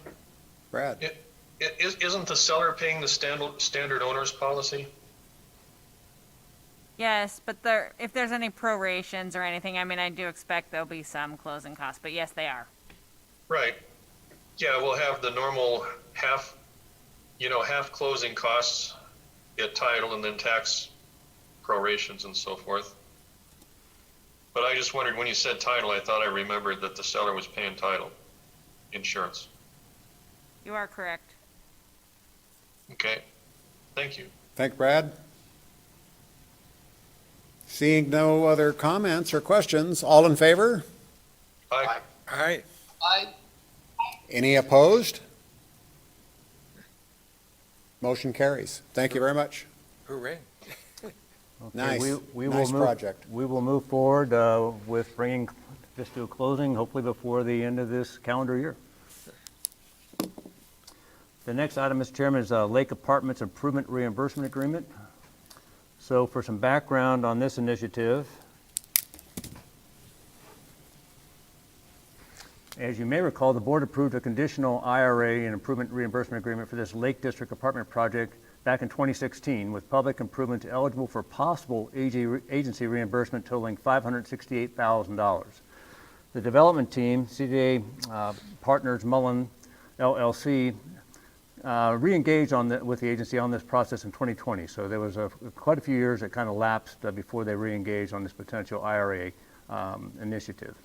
Brad? Isn't the seller paying the standard owner's policy? Yes, but if there's any prorations or anything, I mean, I do expect there'll be some closing costs, but yes, they are. Right. Yeah, we'll have the normal half closing costs at title and then tax prorations and so forth. But I just wondered, when you said title, I thought I remembered that the seller was paying title insurance. You are correct. Okay, thank you. Thank Brad. Seeing no other comments or questions, all in favor? Aye. Aye. Aye. Any opposed? Motion carries. Thank you very much. Hooray. Okay, Nice. we Nice will move, project. We will move forward with bringing this to a closing, hopefully before the end of this calendar year. The next item, Mr. Chairman, is Lake Apartments Improvement Reimbursement Agreement. So for some background on this initiative, as you may recall, the board approved a conditional IRA and improvement reimbursement agreement for this Lake District apartment project back in 2016, with public improvements eligible for possible agency reimbursement totaling $568,000. The development team, CDA Partners Mullen LLC, re-engaged with the agency on this process in 2020. So there was quite a few years that kind of lapsed before they re-engaged on this potential IRA initiative.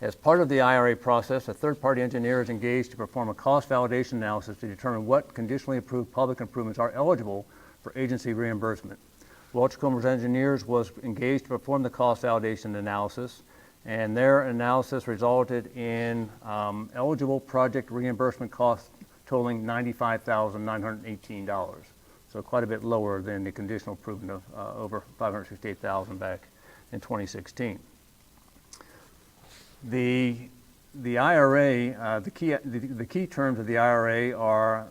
As part of the IRA process, a third-party engineer is engaged to perform a cost validation analysis to determine what conditionally approved public improvements are eligible for agency reimbursement. Welch Comer's Engineers was engaged to perform the cost validation analysis, and their analysis resulted in eligible project reimbursement costs totaling $95,918. So quite a bit lower than the conditional improvement of over $568,000 back in 2016. The IRA, the key terms of the IRA are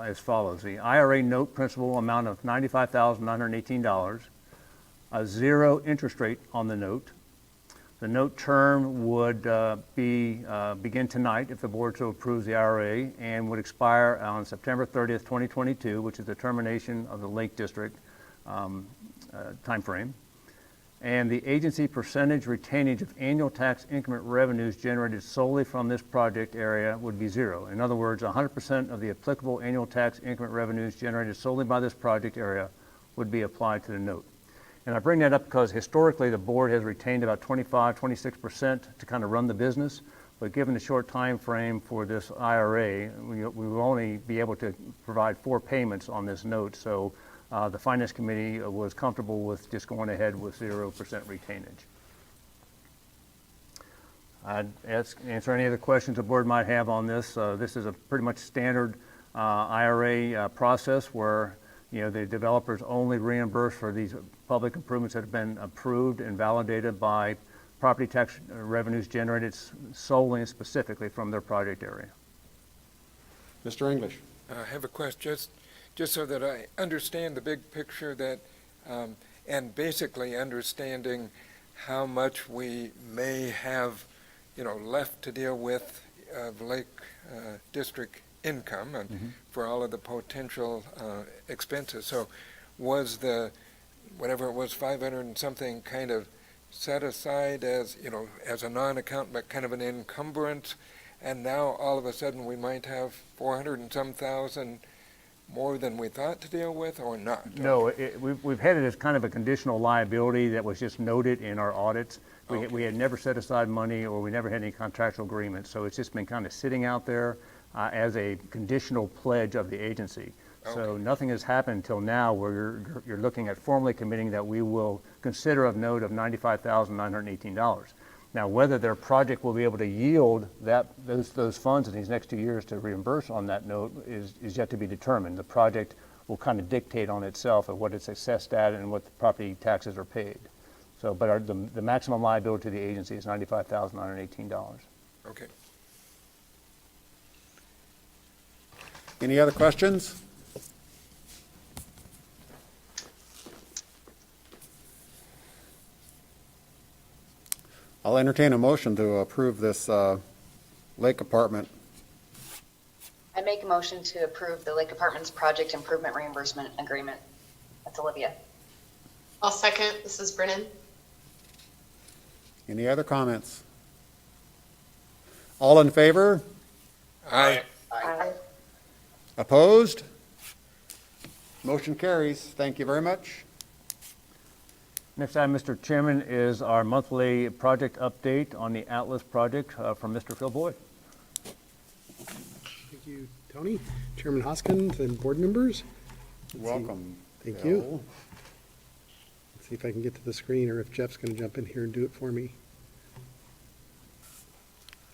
as follows. The IRA note principal amount of $95,918, a zero interest rate on the note. The note term would begin tonight if the board so approves the IRA, and would expire on September 30th, 2022, which is the termination of the Lake District timeframe. And the agency percentage retainage of annual tax increment revenues generated solely from this project area would be zero. In other words, 100% of the applicable annual tax increment revenues generated solely by this project area would be applied to the note. And I bring that up because historically the board has retained about 26% to kind of run the business, but given the short time frame for this IRA, we will only be able to provide 4 payments on this note. So the Finance Committee was comfortable with just going ahead with 0% retainage. I'd answer any other questions the board might have on this. This is a pretty much standard IRA process where the developers only reimburse for these public improvements that have been approved and validated by property tax revenues generated solely and specifically from their project area. Mr. English? I have a question, just so that I understand the big picture that, and basically understanding how much we may have, left to deal with of Lake District income and for all of the potential expenses. So was the, whatever it was, 500 and something kind of set aside as, as a non-account, but kind of an encumbrance, and now all of a sudden we might have 400 and some thousand more than we thought to deal with, or not? No, we've had it as kind of a conditional liability that was just noted in our audits. We had never set aside money, or we never had any contractual agreements, so it's just been kind of sitting out there as a conditional pledge of the agency. So nothing has happened until now where you're looking at formally committing that we will consider a note of $95,918. Now, whether their project will be able to yield those funds in these next 2 years to reimburse on that note is yet to be determined. The project will kind of dictate on itself of what it's assessed at and what the property taxes are paid. So, but the maximum liability to the agency is $95,918. Okay. Any other questions? I'll entertain a motion to approve this lake apartment. I make a motion to approve the Lake Apartments Project Improvement Reimbursement Agreement. That's Olivia. I'll second. This is Brennan. Any other comments? All in favor? Aye. Aye. Opposed? Motion carries. Thank you very much. Next item, Mr. Chairman, is our monthly project update on the Atlas project from Mr. Phil Boyd. Thank you, Tony, Chairman Hoskins, and board members. Welcome. Thank Bill. you. Let's see if I can get to the screen, or if Jeff's going to jump in here and do it for me.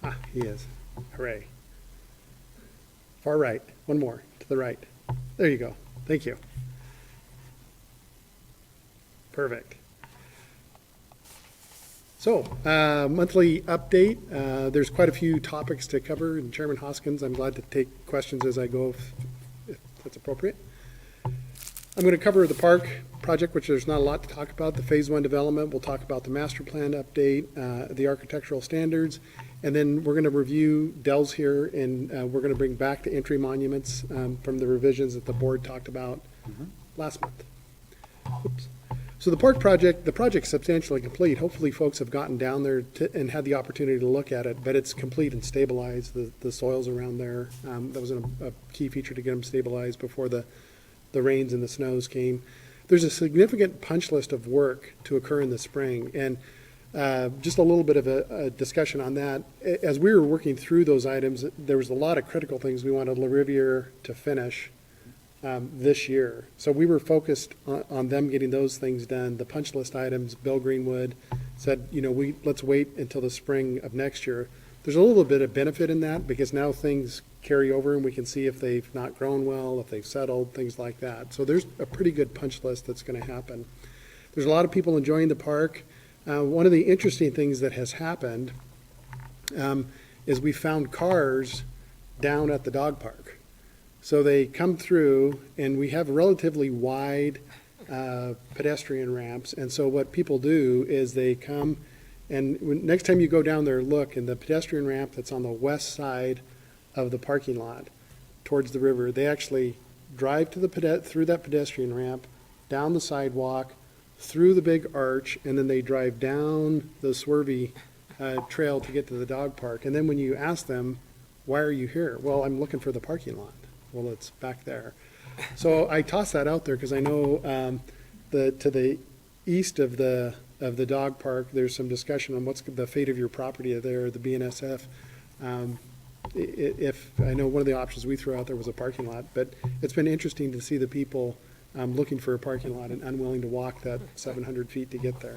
Ah, he is. Hooray. Far right. One more. To the right. There you go. Thank you. Perfect. So, monthly update. There's quite a few topics to cover, and Chairman Hoskins, I'm glad to take questions as I go if that's appropriate. I'm going to cover the park project, which there's not a lot to talk about. The Phase 1 development, we'll talk about the master plan update, the architectural standards, and then we're going to review Dell's here, and we're going to bring back the entry monuments from the revisions that the board talked about last month. Oops. So the park project, the project's substantially complete. Hopefully folks have gotten down there and had the opportunity to look at it, but it's complete and stabilized. The soils around there, that was a key feature to get them stabilized before the rains and the snows came. There's a significant punch list of work to occur in the spring, and just a little bit of a discussion on that. As we were working through those items, there was a lot of critical things we wanted Le Riviere to finish this year. So we were focused on them getting those things done. The punch list items, Bill Greenwood said, let's wait until the spring of next year. There's a little bit of benefit in that because now things carry over and we can see if they've not grown well, if they've settled, things like that. So there's a pretty good punch list that's going to happen. There's a lot of people enjoying the park. One of the interesting things that has happened is we found cars down at the dog park. So they come through, and we have relatively wide pedestrian ramps. And so what people do is they come, and next time you go down there, look, in the pedestrian ramp that's on the west side of the parking lot towards the river, they actually drive to through that pedestrian ramp, down the sidewalk, through the big arch, and then they drive down the swervy trail to get to the dog park. And then when you ask them, why are you here? Well, I'm looking for the parking lot. Well, it's back there. So I toss that out there because I know to the east of the dog park, there's some discussion on what's the fate of your property there, the BNSF. If I know one of the options we threw out there was a parking lot, but it's been interesting to see the people looking for a parking lot and unwilling to walk that 700 feet to get there.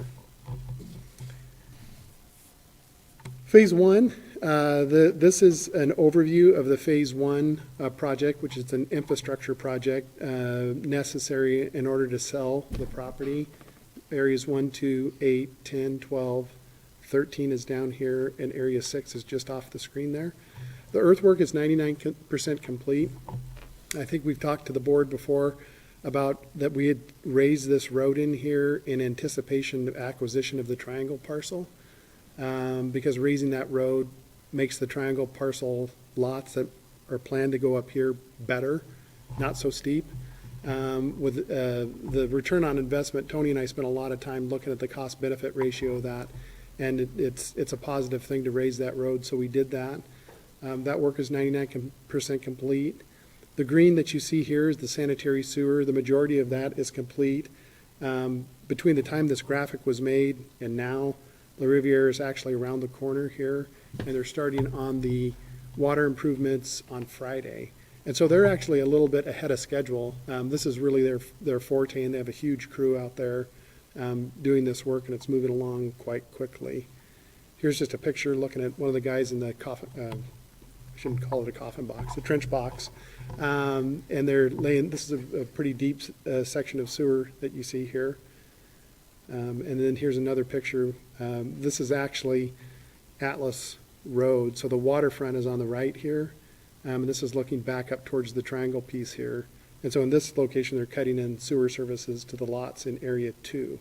Phase 1, this is an overview of the Phase 1 project, which is an infrastructure project necessary in order to sell the property. Areas 1, 2, 8, 10, 12, 13 is down here, and Area 6 is just off the screen there. The earthwork is 99% complete. I think we've talked to the board before about that we had raised this road in here in anticipation of acquisition of the triangle parcel. Because raising that road makes the triangle parcel lots that are planned to go up here better, not so steep. With the return on investment, Tony and I spent a lot of time looking at the cost-benefit ratio of that, and it's a positive thing to raise that road, so we did that. That work is 99% complete. The green that you see here is the sanitary sewer. The majority of that is complete. Between the time this graphic was made and now, La Riviera is actually around the corner here, and they're starting on the water improvements on Friday. And so they're actually a little bit ahead of schedule. This is really their forte, and they have a huge crew out there doing this work, and it's moving along quite quickly. Here's just a picture looking at one of the guys in the coffin, I shouldn't call it a coffin box, a trench box. And they're laying, this is a pretty deep section of sewer that you see here. And then here's another picture. This is actually Atlas Road. So the waterfront is on the right here. And this is looking back up towards the triangle piece here. And so in this location, they're cutting in sewer services to the lots in Area 2.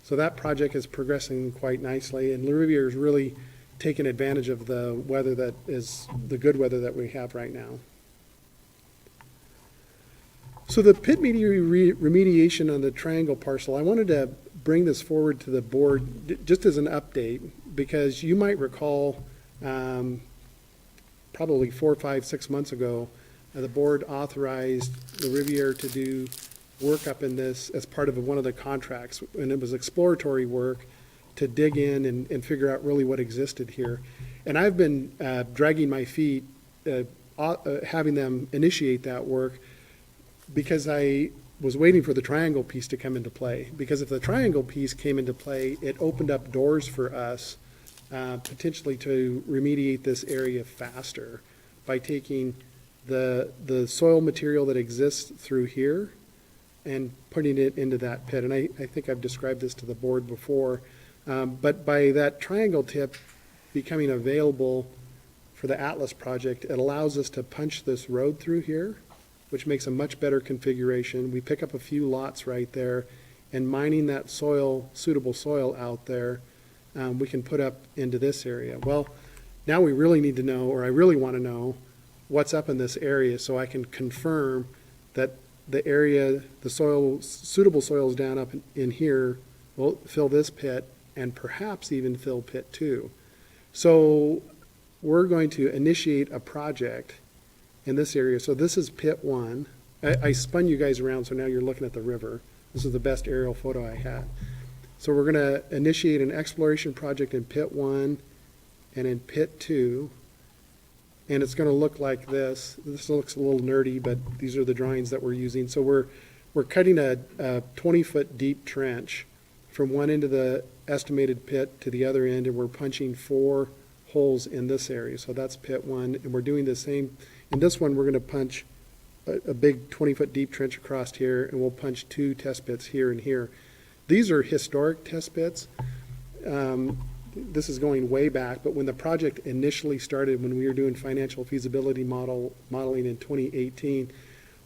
So that project is progressing quite nicely, and La Riviera is really taking advantage of the weather that is, the good weather that we have right now. So the pit media remediation on the triangle parcel, I wanted to bring this forward to the board just as an update, because you might recall probably 4, 5, 6 months ago, the board authorized La Riviera to do work up in this as part of one of the contracts, and it was exploratory work to dig in and figure out really what existed here. And I've been dragging my feet, having them initiate that work, because I was waiting for the triangle piece to come into play. Because if the triangle piece came into play, it opened up doors for us potentially to remediate this area faster by taking the soil material that exists through here and putting it into that pit. And I think I've described this to the board before, but by that triangle tip becoming available for the Atlas project, it allows us to punch this road through here, which makes a much better configuration. We pick up a few lots right there, and mining that soil, suitable soil out there, we can put up into this area. Well, now we really need to know, or I really want to know, what's up in this area so I can confirm that the area, the soil, suitable soils down up in here will fill this pit and perhaps even fill pit 2. So we're going to initiate a project in this area. So this is pit 1. I spun you guys around, so now you're looking at the river. This is the best aerial photo I had. So we're going to initiate an exploration project in pit 1 and in pit 2. And it's going to look like this. This looks a little nerdy, but these are the drawings that we're using. So we're cutting a 20-foot deep trench from one end of the estimated pit to the other end, and we're punching 4 holes in this area. So that's pit 1, and we're doing the same. In this one, we're going to punch a big 20-foot deep trench across here, and we'll punch 2 test pits here and here. These are historic test pits. This is going way back, but when the project initially started, when we were doing financial feasibility modeling in 2018,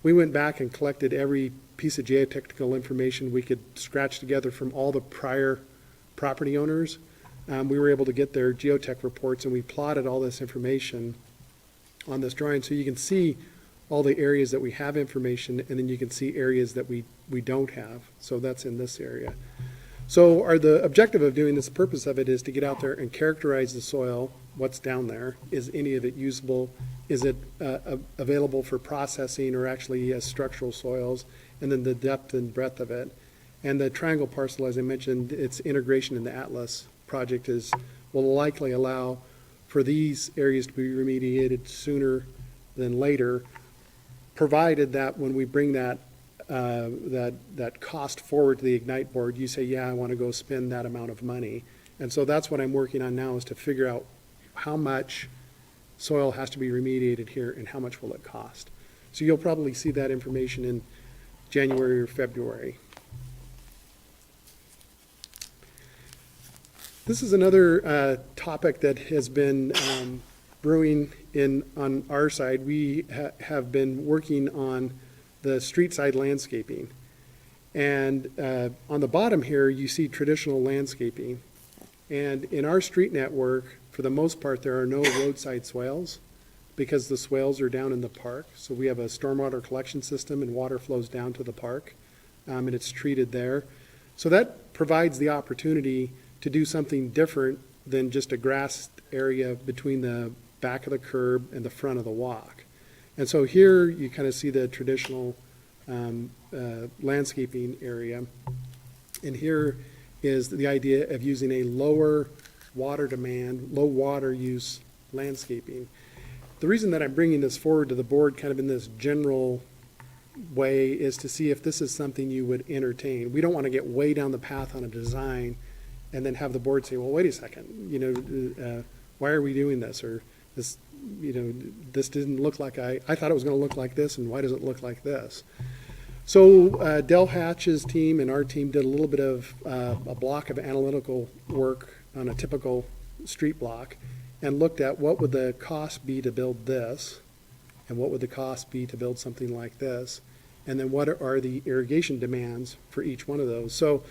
we went back and collected every piece of geotechnical information we could scratch together from all the prior property owners. We were able to get their geotech reports, and we plotted all this information on this drawing, so you can see all the areas that we have information, and then you can see areas that we don't have. So that's in this area. So the objective of doing this, the purpose of it is to get out there and characterize the soil, what's down there. Is any of it usable? Is it available for processing or actually as structural soils? And then the depth and breadth of it. And the triangle parcel, as I mentioned, its integration in the Atlas project will likely allow for these areas to be remediated sooner than later, provided that when we bring that cost forward to the Ignite board, you say, yeah, I want to go spend that amount of money. And so that's what I'm working on now, is to figure out how much soil has to be remediated here and how much will it cost. So you'll probably see that information in January or February. This is another topic that has been brewing on our side. We have been working on the street side landscaping. And on the bottom here, you see traditional landscaping. And in our street network, for the most part, there are no roadside swales because the swales are down in the park. So we have a stormwater collection system and water flows down to the park, and it's treated there. So that provides the opportunity to do something different than just a grass area between the back of the curb and the front of the walk. And so here you kind of see the traditional landscaping area. And here is the idea of using a lower water demand, low water use landscaping. The reason that I'm bringing this forward to the board kind of in this general way is to see if this is something you would entertain. We don't want to get way down the path on a design and then have the board say, well, wait a second, why are we doing this? Or this, this didn't look like I thought it was going to look like this, and why does it look like this? So Del Hatch's team and our team did a little bit of a block of analytical work on a typical street block and looked at what would the cost be to build this and what would the cost be to build something like this, and then what are the irrigation demands for each one of those. So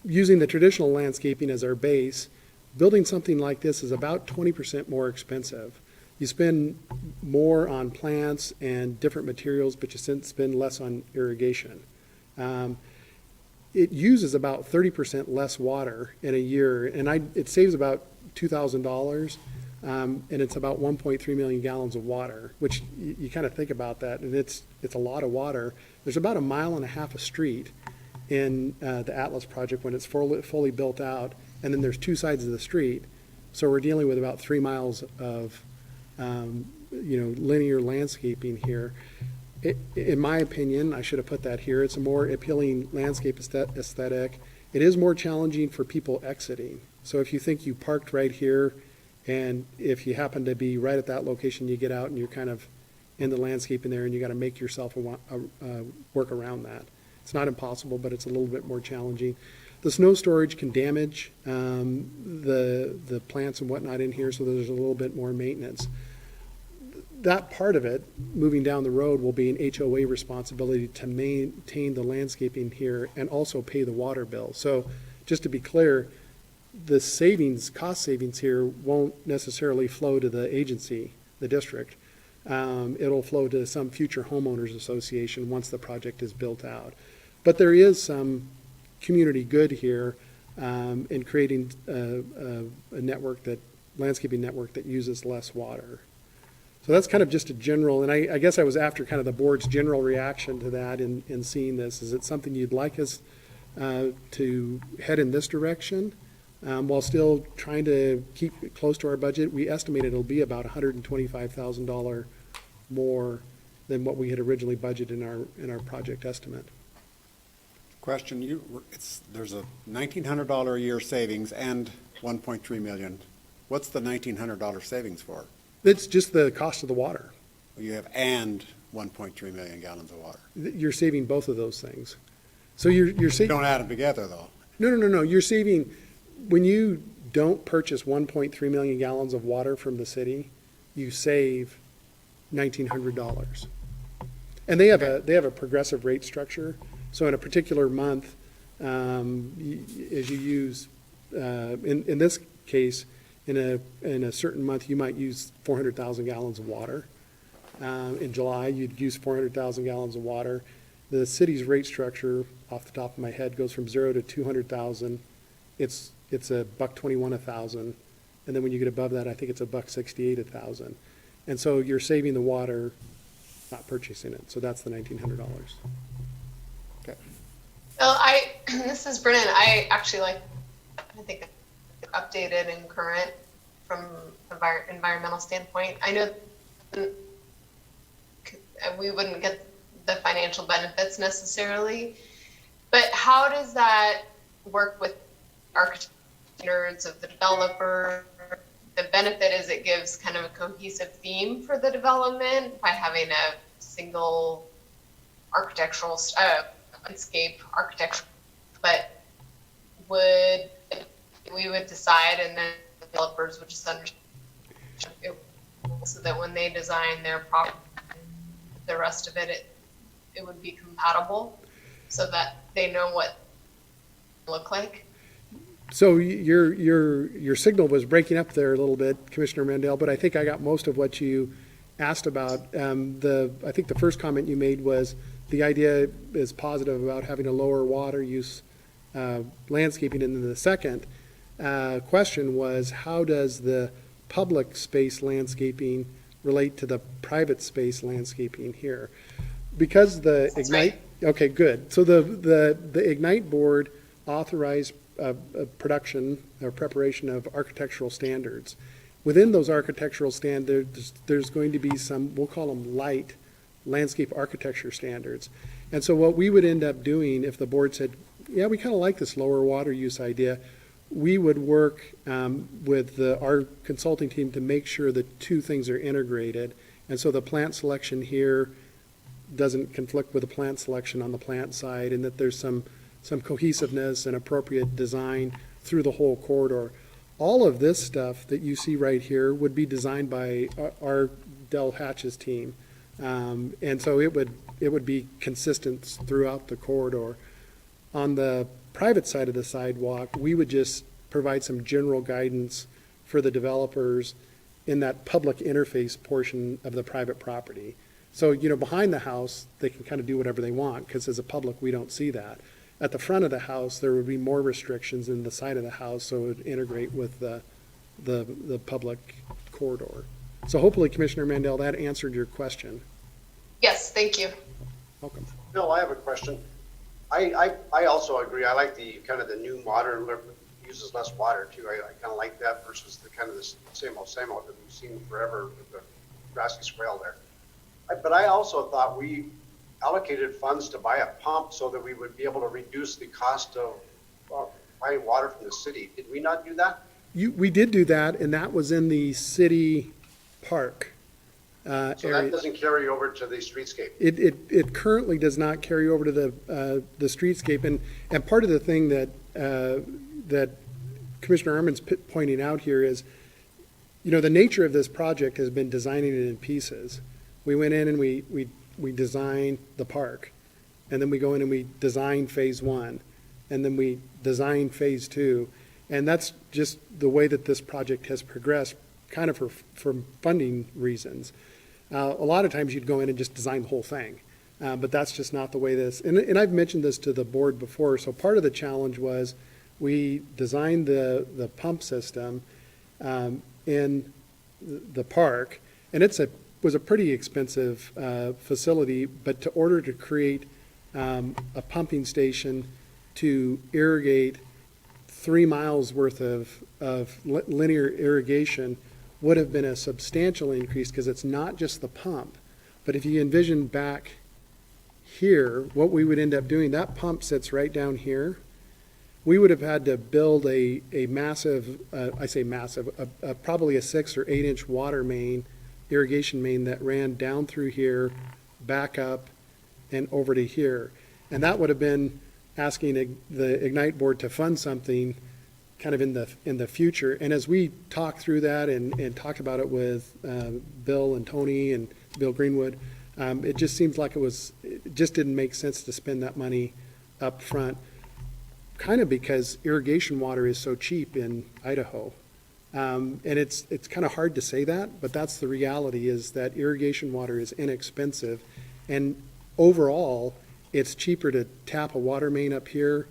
using the traditional landscaping as our base, building something like this is about 20% more expensive. You spend more on plants and different materials, but you spend less on irrigation. It uses about 30% less water in a year, and it saves about $2,000, and it's about 1.3 million gallons of water, which you kind of think about that, and it's a lot of water. There's about 1.5 miles of street in the Atlas project when it's fully built out, and then there's two sides of the street, so we're dealing with about 3 miles of linear landscaping here. In my opinion, I should have put that here, it's a more appealing landscape aesthetic. It is more challenging for people exiting. So if you think you parked right here, and if you happen to be right at that location, you get out and you're kind of in the landscaping there, and you got to make yourself work around that. It's not impossible, but it's a little bit more challenging. The snow storage can damage the plants and whatnot in here, so there's a little bit more maintenance. That part of it, moving down the road, will be an HOA responsibility to maintain the landscaping here and also pay the water bill. So just to be clear, the cost savings here won't necessarily flow to the agency, the district. It'll flow to some future homeowners association once the project is built out. But there is some community good here in creating a landscaping network that uses less water. So that's kind of just a general, and I guess I was after kind of the board's general reaction to that in seeing this. Is it something you'd like us to head in this direction while still trying to keep it close to our budget? We estimate it'll be about $125,000 more than what we had originally budgeted in our project estimate. Question, there's a $1,900 a year savings and 1.3 million. What's the $1,900 savings for? It's just the cost of the water. You have and 1.3 million gallons of water. You're saving both of those things. So you're saving. Don't add them together, though. No. You're saving, when you don't purchase 1.3 million gallons of water from the city, you save $1,900. And they have a progressive rate structure. So in a particular month, as you use, in this case, in a certain month, you might use 400,000 gallons of water. In July, you'd use 400,000 gallons of water. The city's rate structure, off the top of my head, goes from 0 to 200,000. It's $1.21 a thousand, and then when you get above that, I think it's $1.68 a thousand. And so you're saving the water, not purchasing it. So that's the $1,900. Okay. Well, this is Brennan. I think updated and current from environmental standpoint. I know we wouldn't get the financial benefits necessarily, but how does that work with architects of the developer? The benefit is it gives kind of a cohesive theme for the development by having a single architectural landscape architecture, but we would decide and then developers would just understand. so that when they design their property, the rest of it would be compatible, so that they know what it look like. So your signal was breaking up there a little bit, Commissioner Mandel, but I think I got most of what you asked about. I think the first comment you made was the idea is positive about having a lower water use landscaping, and then the second question was, how does the public space landscaping relate to the private space landscaping here? Because the That's Ignite, okay, good. So the Ignite board authorized a production or preparation of architectural standards. Within those architectural standards, there's going to be some, we'll call them light landscape architecture standards. And so what we would end up doing if the board said, yeah, we kind of like this lower water use idea, we would work with our consulting team to make sure the two things are integrated. And so the plant selection here doesn't conflict with the plant selection on the plant side, and that there's some cohesiveness and appropriate design through the whole corridor. All of this stuff that you see right here would be designed by our Del Hatch's team. And so it would be consistent throughout the corridor. On the private side of the sidewalk, we would just provide some general guidance for the developers in that public interface portion of the private property. So, behind the house, they can kind of do whatever they want, because as a public, we don't see that. At the front of the house, there would be more restrictions than the side of the house, so it would integrate with the public corridor. So hopefully, Commissioner Mandel, that answered your question. Yes, thank you. Welcome. Bill, I have a question. I also agree. I like the kind of the new modern, uses less water too. I kind of like that versus the kind of the same old that we've seen forever with the grassy swale there. But I also thought we allocated funds to buy a pump so that we would be able to reduce the cost of buying water from the city. Did we not do that? We did do that, and that was in the city park So area. that doesn't carry over to the streetscape. It currently does not carry over to the streetscape, and part of the thing that Commissioner Ehrman's pointing out here is, the nature of this project has been designing it in pieces. We went in and we designed the park, and then we go in and we design phase one, and then we design phase two, and that's just the way that this project has progressed, kind of for funding reasons. A lot of times you'd go in and just design the whole thing, but that's just not the way this, and I've mentioned this to the board before, so part of the challenge was we designed the pump system in the park, and was a pretty expensive facility, but in order to create a pumping station to irrigate 3 miles worth of linear irrigation would have been a substantial increase, because it's not just the pump. But if you envision back here, what we would end up doing, that pump sits right down here. We would have had to build a massive, I say massive, probably a 6 or 8 inch water main, irrigation main that ran down through here, back up, and over to here. And that would have been asking the Ignite board to fund something kind of in the future. And as we talked through that and talked about it with Bill and Tony and Bill Greenwood, it just seems like it just didn't make sense to spend that money up front, kind of because irrigation water is so cheap in Idaho. And it's kind of hard to say that, but that's the reality, is that irrigation water is inexpensive. And overall, it's cheaper to tap a water main up here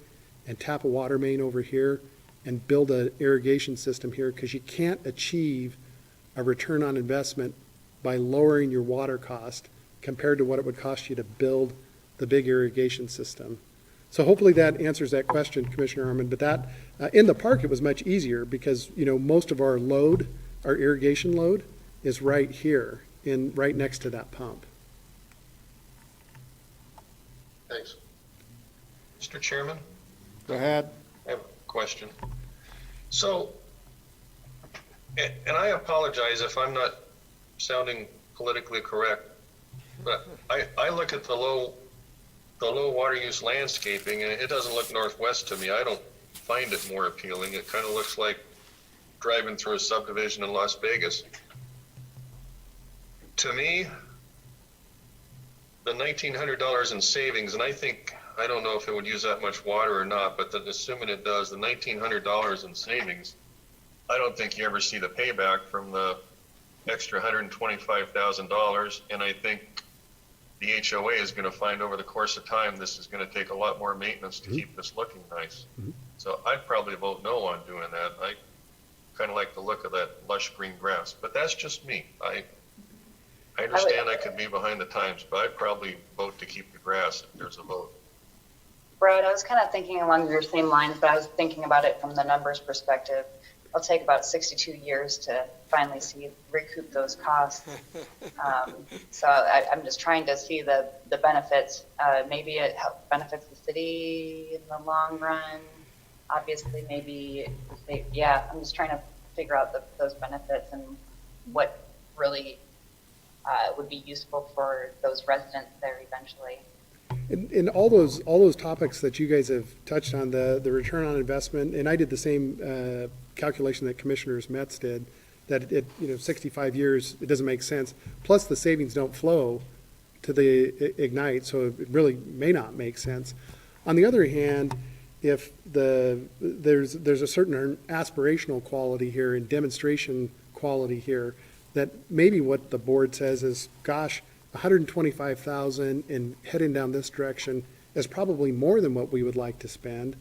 and tap a water main over here and build an irrigation system here, because you can't achieve a return on investment by lowering your water cost compared to what it would cost you to build the big irrigation system. So hopefully that answers that question, Commissioner Armand. But that in the park, it was much easier because, most of our load, our irrigation load, is right here, right next to that pump. Thanks. Mr. Chairman, Go ahead. I have a question. So, and I apologize if I'm not sounding politically correct, but I look at the low water use landscaping, and it doesn't look northwest to me. I don't find it more appealing. It kind of looks like driving through a subdivision in Las Vegas. to me, the $1,900 in savings, and I don't know if it would use that much water or not, but assuming it does, the $1,900 in savings, I don't think you ever see the payback from the extra $125,000. And I think the HOA is going to find over the course of time, this is going to take a lot more maintenance to keep this looking nice. So I'd probably vote no on doing that. I kind of like the look of that lush green grass, but that's just me. I understand I could be behind the times, but I'd probably vote to keep the grass if there's a vote. Brad, I was kind of thinking along your same lines, but I was thinking about it from the numbers perspective. It'll take about 62 years to finally recoup those costs. So I'm just trying to see the benefits. Maybe it benefits the city in the long run. Obviously, maybe, I'm just trying to figure out those benefits and what really would be useful for those residents there eventually. And all those topics that you guys have touched on, the return on investment, and I did the same calculation that Commissioners Metz did, that 65 years, it doesn't make sense. Plus the savings don't flow to the Ignite, so it really may not make sense. On the other hand, if there's a certain aspirational quality here and demonstration quality here, that maybe what the board says is, gosh, 125,000 and heading down this direction is probably more than what we would like to spend,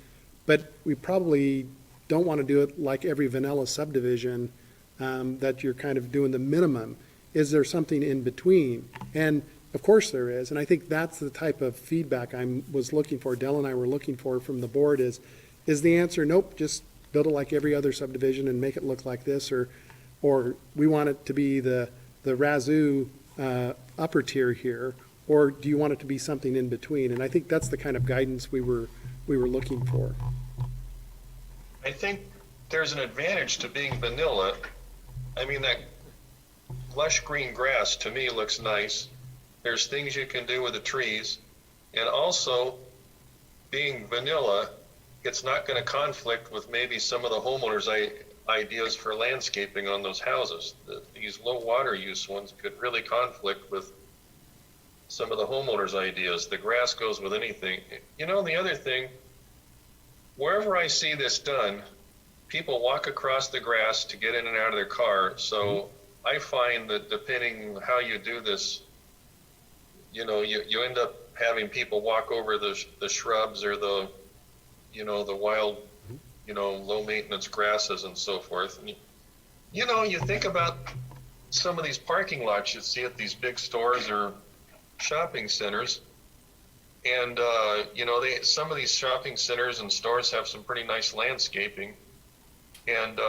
but we probably don't want to do it like every vanilla subdivision, that you're kind of doing the minimum. Is there something in between? And of course there is, and I think that's the type of feedback I was looking for, Dell and I were looking for from the board is the answer, nope, just build it like every other subdivision and make it look like this, or we want it to be the Razoo upper tier here, or do you want it to be something in between? And I think that's the kind of guidance we were looking for. I think there's an advantage to being vanilla. I mean, that lush green grass to me looks nice. There's things you can do with the trees, and also being vanilla, it's not going to conflict with maybe some of the homeowners' ideas for landscaping on those houses. These low water use ones could really conflict with some of the homeowners' ideas. The grass goes with anything. The other thing, wherever I see this done, people walk across the grass to get in and out of their car. So I find that depending how you do this, you end up having people walk over the shrubs or the wild, low maintenance grasses and so forth. And you think about some of these parking lots you see at these big stores or shopping centers, and some of these shopping centers and stores have some pretty nice landscaping, and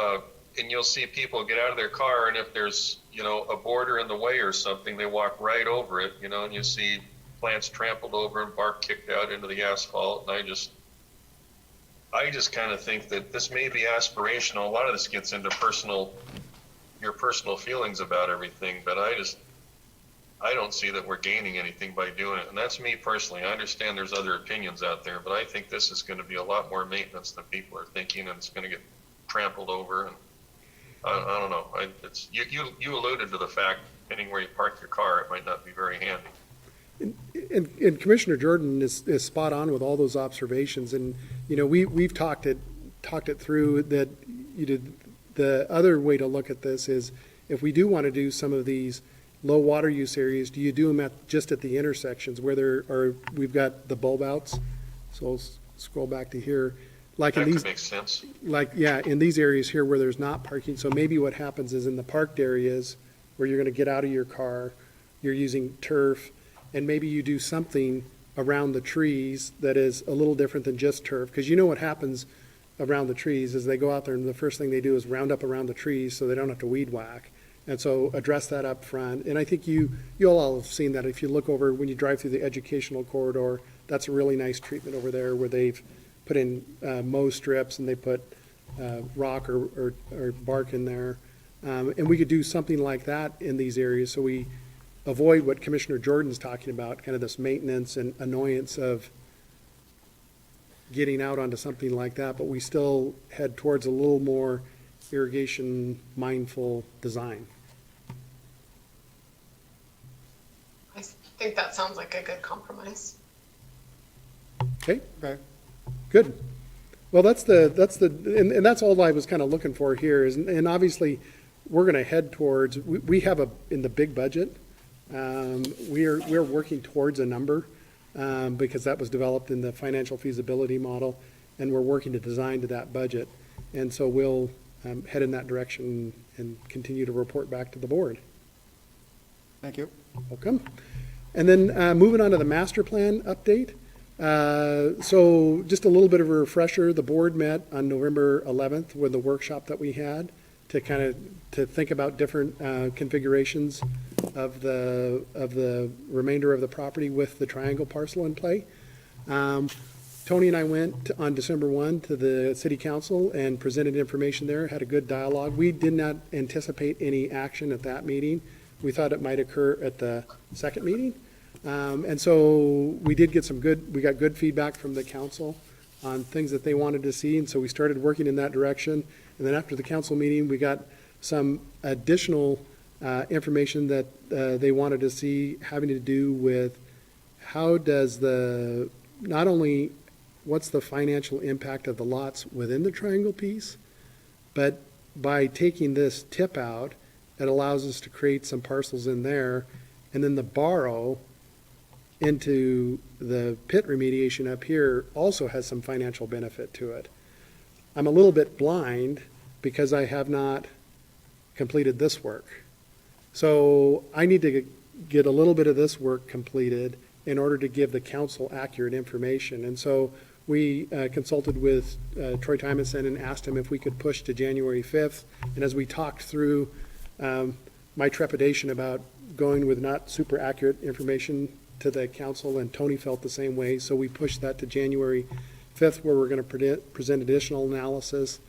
you'll see people get out of their car, and if there's a border in the way or something, they walk right over it, and you see plants trampled over and bark kicked out into the asphalt. And I just kind of think that this may be aspirational. A lot of this gets into your personal feelings about everything, but I don't see that we're gaining anything by doing it. And that's me personally. I understand there's other opinions out there, but I think this is going to be a lot more maintenance than people are thinking, and it's going to get trampled over. And I don't know. You alluded to the fact, depending where you park your car, it might not be very handy. And Commissioner Jordan is spot on with all those observations. And, we've talked it through that, the other way to look at this is if we do want to do some of these low water use areas, do you do them just at the intersections where we've got the bulb outs? So I'll scroll back to here. Like that in these, could make sense. In these areas here where there's not parking. So maybe what happens is in the parked areas where you're going to get out of your car, you're using turf, and maybe you do something around the trees that is a little different than just turf. Because what happens around the trees is they go out there and the first thing they do is round up around the trees so they don't have to weed whack. And so address that up front. And I think you all have seen that. If you look over when you drive through the educational corridor, that's a really nice treatment over there where they've put in mow strips and they put rock or bark in there. And we could do something like that in these areas so we avoid what Commissioner Jordan's talking about, kind of this maintenance and annoyance of getting out onto something like that, but we still head towards a little more irrigation mindful design. think that sounds like a good compromise. Okay, Okay. good. Well, and that's all I was kind of looking for here is, and obviously, we're going to head towards, we have in the big budget, we're working towards a number, because that was developed in the financial feasibility model, and we're working to design to that budget. And so we'll head in that direction and continue to report back to the board. Thank you. Welcome. And then moving on to the master plan update. So just a little bit of a refresher, the board met on November 11th with the workshop that we had to think about different configurations of the remainder of the property with the triangle parcel in play. Tony and I went on December 1 to the city council and presented information there, had a good dialogue. We did not anticipate any action at that meeting. We thought it might occur at the second meeting. And so we did get we got good feedback from the council on things that they wanted to see. And so we started working in that direction. And then after the council meeting, we got some additional information that they wanted to see having to do with how does not only what's the financial impact of the lots within the triangle piece, but by taking this tip out, it allows us to create some parcels in there, and then the borrow into the pit remediation up here also has some financial benefit to it. I'm a little bit blind because I have not completed this work. So I need to get a little bit of this work completed in order to give the council accurate information. And so we consulted with Troy Tymonson and asked him if we could push to January 5th. And as we talked through my trepidation about going with not super accurate information to the council, and Tony felt the same way, so we pushed that to January 5th, where we're going to present additional analysis.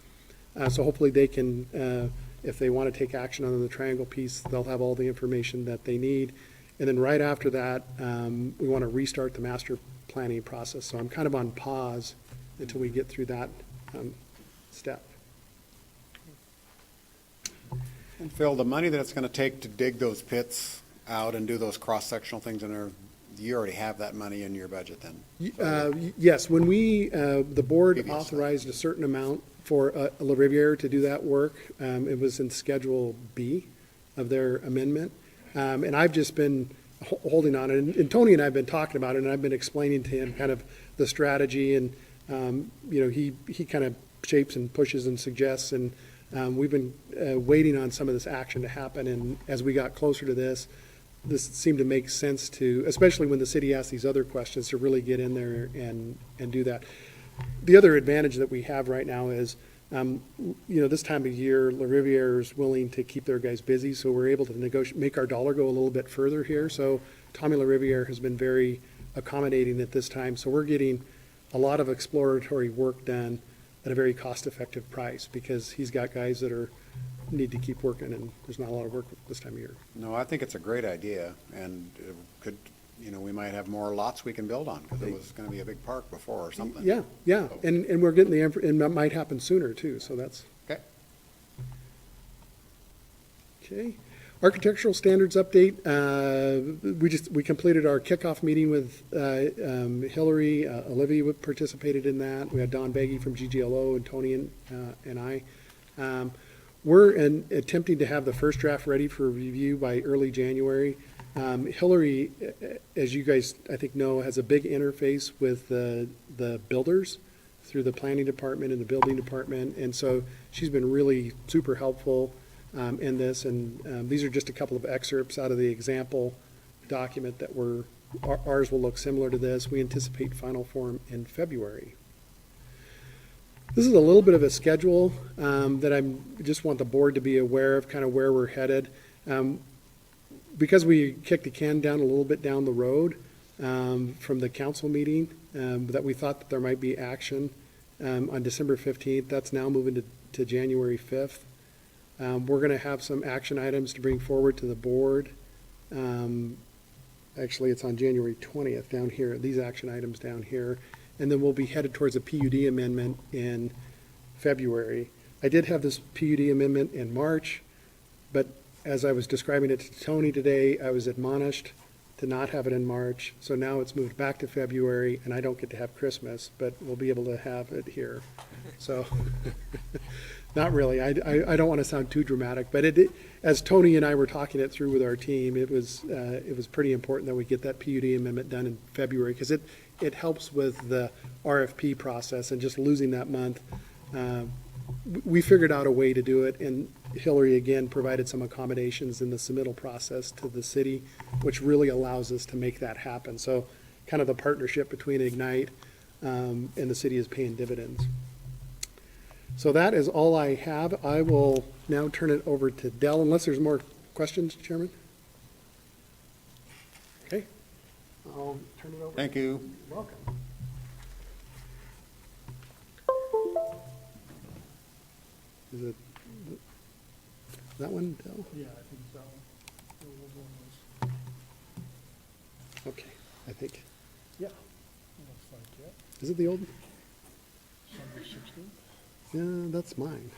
So hopefully they can, if they want to take action on the triangle piece, they'll have all the information that they need. And then right after that, we want to restart the master planning process. So I'm kind of on pause until we get through that step. And Phil, the money that it's going to take to dig those pits out and do those cross-sectional things in there, you already have that money in your budget then? Yes, when the board Previous. authorized a certain amount for La Riviere to do that work, it was in Schedule B of their amendment. And I've just been holding on it. And Tony and I have been talking about it, and I've been explaining to him kind of the strategy. And, he kind of shapes and pushes and suggests. And we've been waiting on some of this action to happen. And as we got closer to this seemed to make sense to, especially when the city asked these other questions, to really get in there and do that. The other advantage that we have right now is, this time of year, La Riviere is willing to keep their guys busy, so we're able to make our dollar go a little bit further here. So Tommy La Riviere has been very accommodating at this time, so we're getting a lot of exploratory work done at a very cost-effective price, because he's got guys that need to keep working, and there's not a lot of work this time of year. No, I think it's a great idea, and it could, we might have more lots we can build on, because it was going to be a big park before or something. Yeah, and we're getting and that might happen sooner too, so that's. Okay. Architectural standards update. We completed our kickoff meeting with Hillary. Olivia participated in that. We had Don Beggy from GGLO and Tony and I. We're attempting to have the first draft ready for review by early January. Hillary, as you guys I think know, has a big interface with the builders through the planning department and the building department, and so she's been really super helpful in this. And these are just a couple of excerpts out of the example document that ours will look similar to this. We anticipate final form in February. This is a little bit of a schedule that I just want the board to be aware of, kind of where we're headed. Because we kicked the can down a little bit down the road from the council meeting, that we thought that there might be action on December 15th. That's now moving to January 5th. We're going to have some action items to bring forward to the board. Actually, it's on January 20th down here, these action items down here. And then we'll be headed towards a PUD amendment in February. I did have this PUD amendment in March, but as I was describing it to Tony today, I was admonished to not have it in March. So now it's moved back to February, and I don't get to have Christmas, but we'll be able to have it here. So, not really. I don't want to sound too dramatic, but as Tony and I were talking it through with our team, it was pretty important that we get that PUD amendment done in February, because it helps with the RFP process, and just losing that month. We figured out a way to do it, and Hillary again provided some accommodations in the submittal process to the city, which really allows us to make that happen. So kind of the partnership between Ignite and the city is paying dividends. So that is all I have. I will now turn it over to Dell, unless there's more questions, Chairman. Okay, I'll turn it over. Thank you. You're welcome. Is it that one, Dell? Yeah, I think so. Okay, I think. Yeah. Looks like it. Is it the old? December 16th. Yeah, that's mine.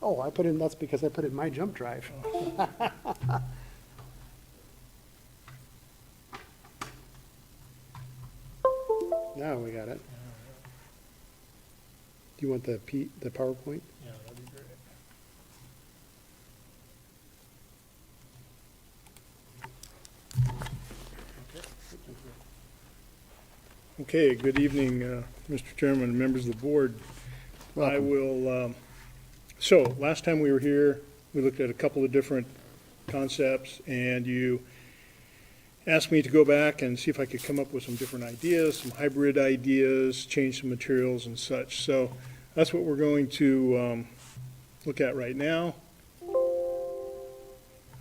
Oh, that's because I put it in my jump drive. Now we got it. Do you want the PowerPoint? Yeah, that'd be great. Okay, good evening, Mr. Chairman and members of the board. I will, so last time we were here, we looked at a couple of different concepts, and you asked me to go back and see if I could come up with some different ideas, some hybrid ideas, change some materials and such. So that's what we're going to look at right now.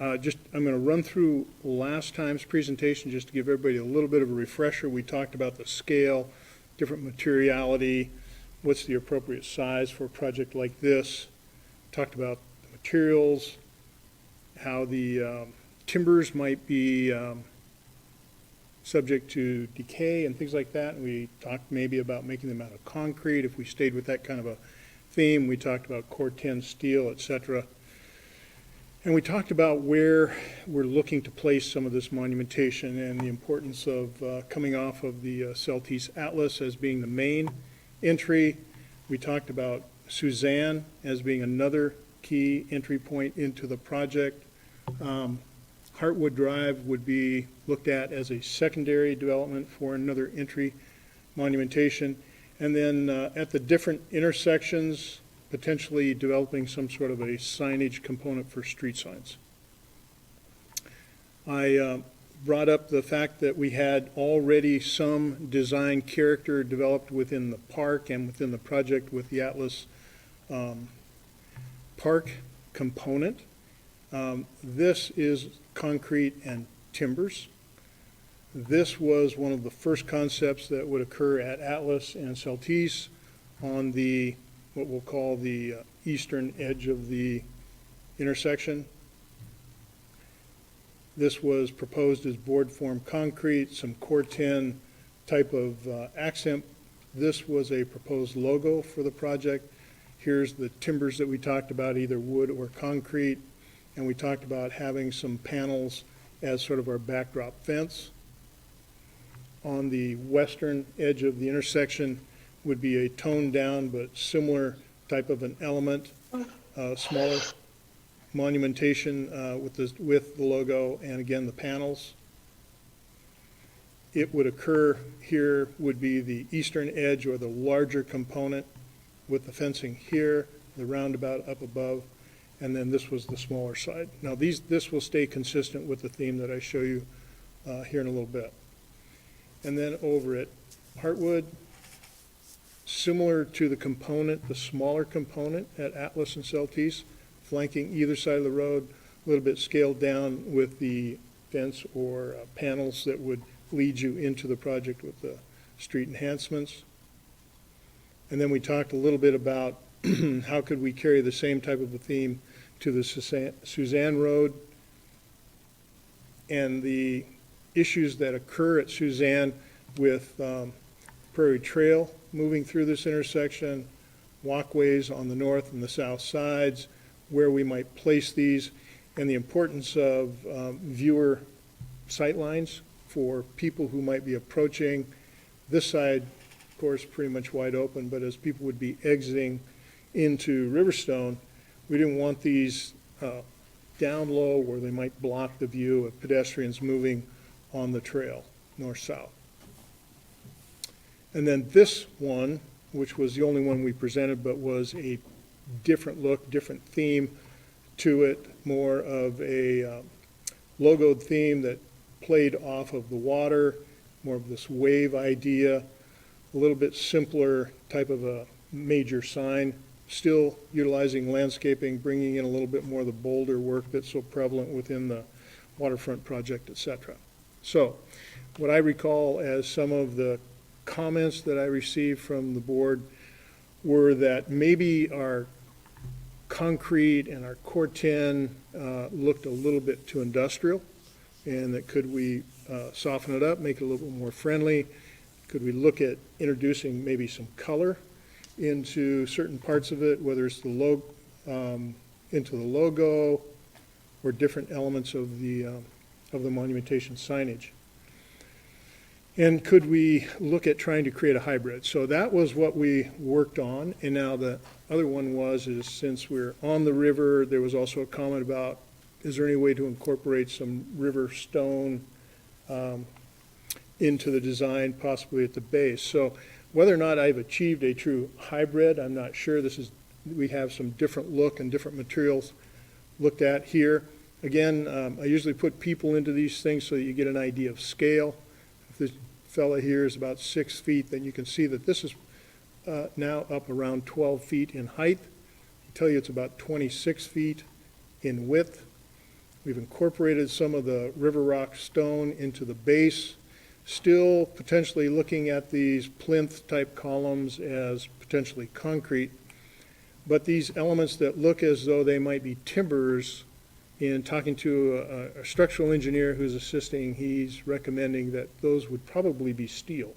I'm going to run through last time's presentation just to give everybody a little bit of a refresher. We talked about the scale, different materiality, what's the appropriate size for a project like this. Talked about the materials, how the timbers might be subject to decay and things like that. And we talked maybe about making them out of concrete if we stayed with that kind of a theme. We talked about Core 10 steel, etc. And we talked about where we're looking to place some of this monumentation and the importance of coming off of the Celtice Atlas as being the main entry. We talked about Suzanne as being another key entry point into the project. Heartwood Drive would be looked at as a secondary development for another entry monumentation. And then at the different intersections, potentially developing some sort of a signage component for street signs. I brought up the fact that we had already some design character developed within the park and within the project with the Atlas Park component. This is concrete and timbers. This was one of the first concepts that would occur at Atlas and Celtice on the what we'll call the eastern edge of the intersection. This was proposed as board form concrete, some Core 10 type of accent. This was a proposed logo for the project. Here's the timbers that we talked about, either wood or concrete. And we talked about having some panels as sort of our backdrop fence. On the western edge of the intersection would be a toned down but similar type of an element, smaller monumentation with the logo and again the panels. It would occur here would be the eastern edge or the larger component with the fencing here, the roundabout up above, and then this was the smaller side. Now this will stay consistent with the theme that I show you here in a little bit. And then over at Heartwood, similar to the component, the smaller component at Atlas and Celtice, flanking either side of the road, a little bit scaled down with the fence or panels that would lead you into the project with the street enhancements. And then we talked a little bit about how could we carry the same type of a theme to the Suzanne Road and the issues that occur at Suzanne with Prairie Trail moving through this intersection, walkways on the north and the south sides, where we might place these, and the importance of viewer sightlines for people who might be approaching. This side, of course, pretty much wide open, but as people would be exiting into Riverstone, we didn't want these down low where they might block the view of pedestrians moving on the trail, north-south. And then this one, which was the only one we presented, but was a different look, different theme to it, more of a logoed theme that played off of the water, more of this wave idea, a little bit simpler type of a major sign, still utilizing landscaping, bringing in a little bit more of the boulder work that's so prevalent within the waterfront project, etc. So what I recall as some of the comments that I received from the board were that maybe our concrete and our Corten looked a little bit too industrial, and that could we soften it up, make it a little bit more friendly? Could we look at introducing maybe some color into certain parts of it, whether it's the into the logo or different elements of the monumentation signage? And could we look at trying to create a hybrid? So that was what we worked on. And now the other one is since we're on the river, there was also a comment about, is there any way to incorporate some river stone into the design, possibly at the base? So whether or not I've achieved a true hybrid, I'm not sure. We have some different look and different materials looked at here. Again, I usually put people into these things so that you get an idea of scale. If this fella here is about 6 feet, then you can see that this is now up around 12 feet in height. I tell you it's about 26 feet in width. We've incorporated some of the river rock stone into the base, still potentially looking at these plinth type columns as potentially concrete, but these elements that look as though they might be timbers. In talking to a structural engineer who's assisting, he's recommending that those would probably be steel.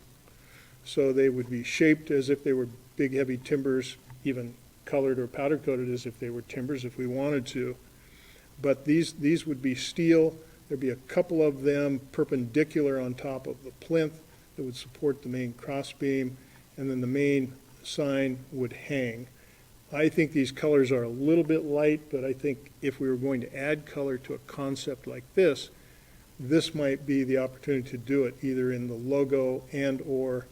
So they would be shaped as if they were big, heavy timbers, even colored or powder coated as if they were timbers if we wanted to. But these would be steel. There'd be a couple of them perpendicular on top of the plinth that would support the main crossbeam, and then the main sign would hang. I think these colors are a little bit light, but I think if we were going to add color to a concept like this might be the opportunity to do it, either in the logo and or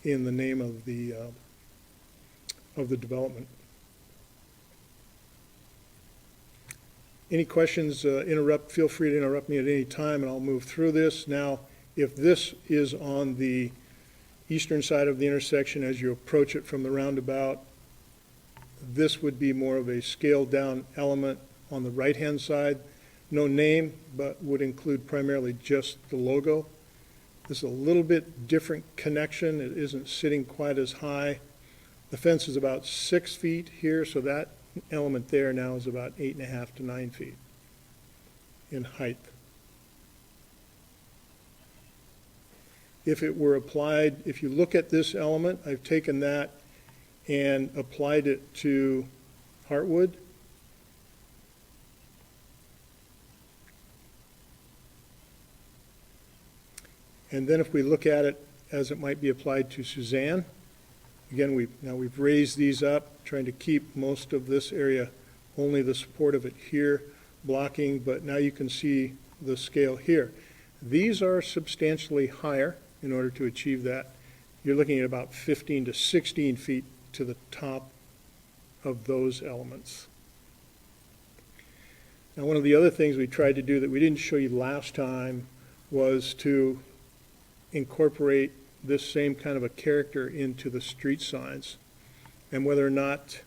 in the name of the development. Any questions, feel free to interrupt me at any time, and I'll move through this. Now, if this is on the eastern side of the intersection as you approach it from the roundabout, this would be more of a scaled down element on the right-hand side. No name, but would include primarily just the logo. This is a little bit different connection. It isn't sitting quite as high. The fence is about 6 feet here, so that element there now is about 8.5 to 9 feet in height. If it were applied, if you look at this element, I've taken that and applied it to Heartwood. And then if we look at it as it might be applied to Suzanne, again, we've raised these up, trying to keep most of this area, only the support of it here, blocking, but now you can see the scale here. These are substantially higher in order to achieve that. You're looking at about 15 to 16 feet to the top of those elements. Now, one of the other things we tried to do that we didn't show you last time was to incorporate this same kind of a character into the street signs. And whether or not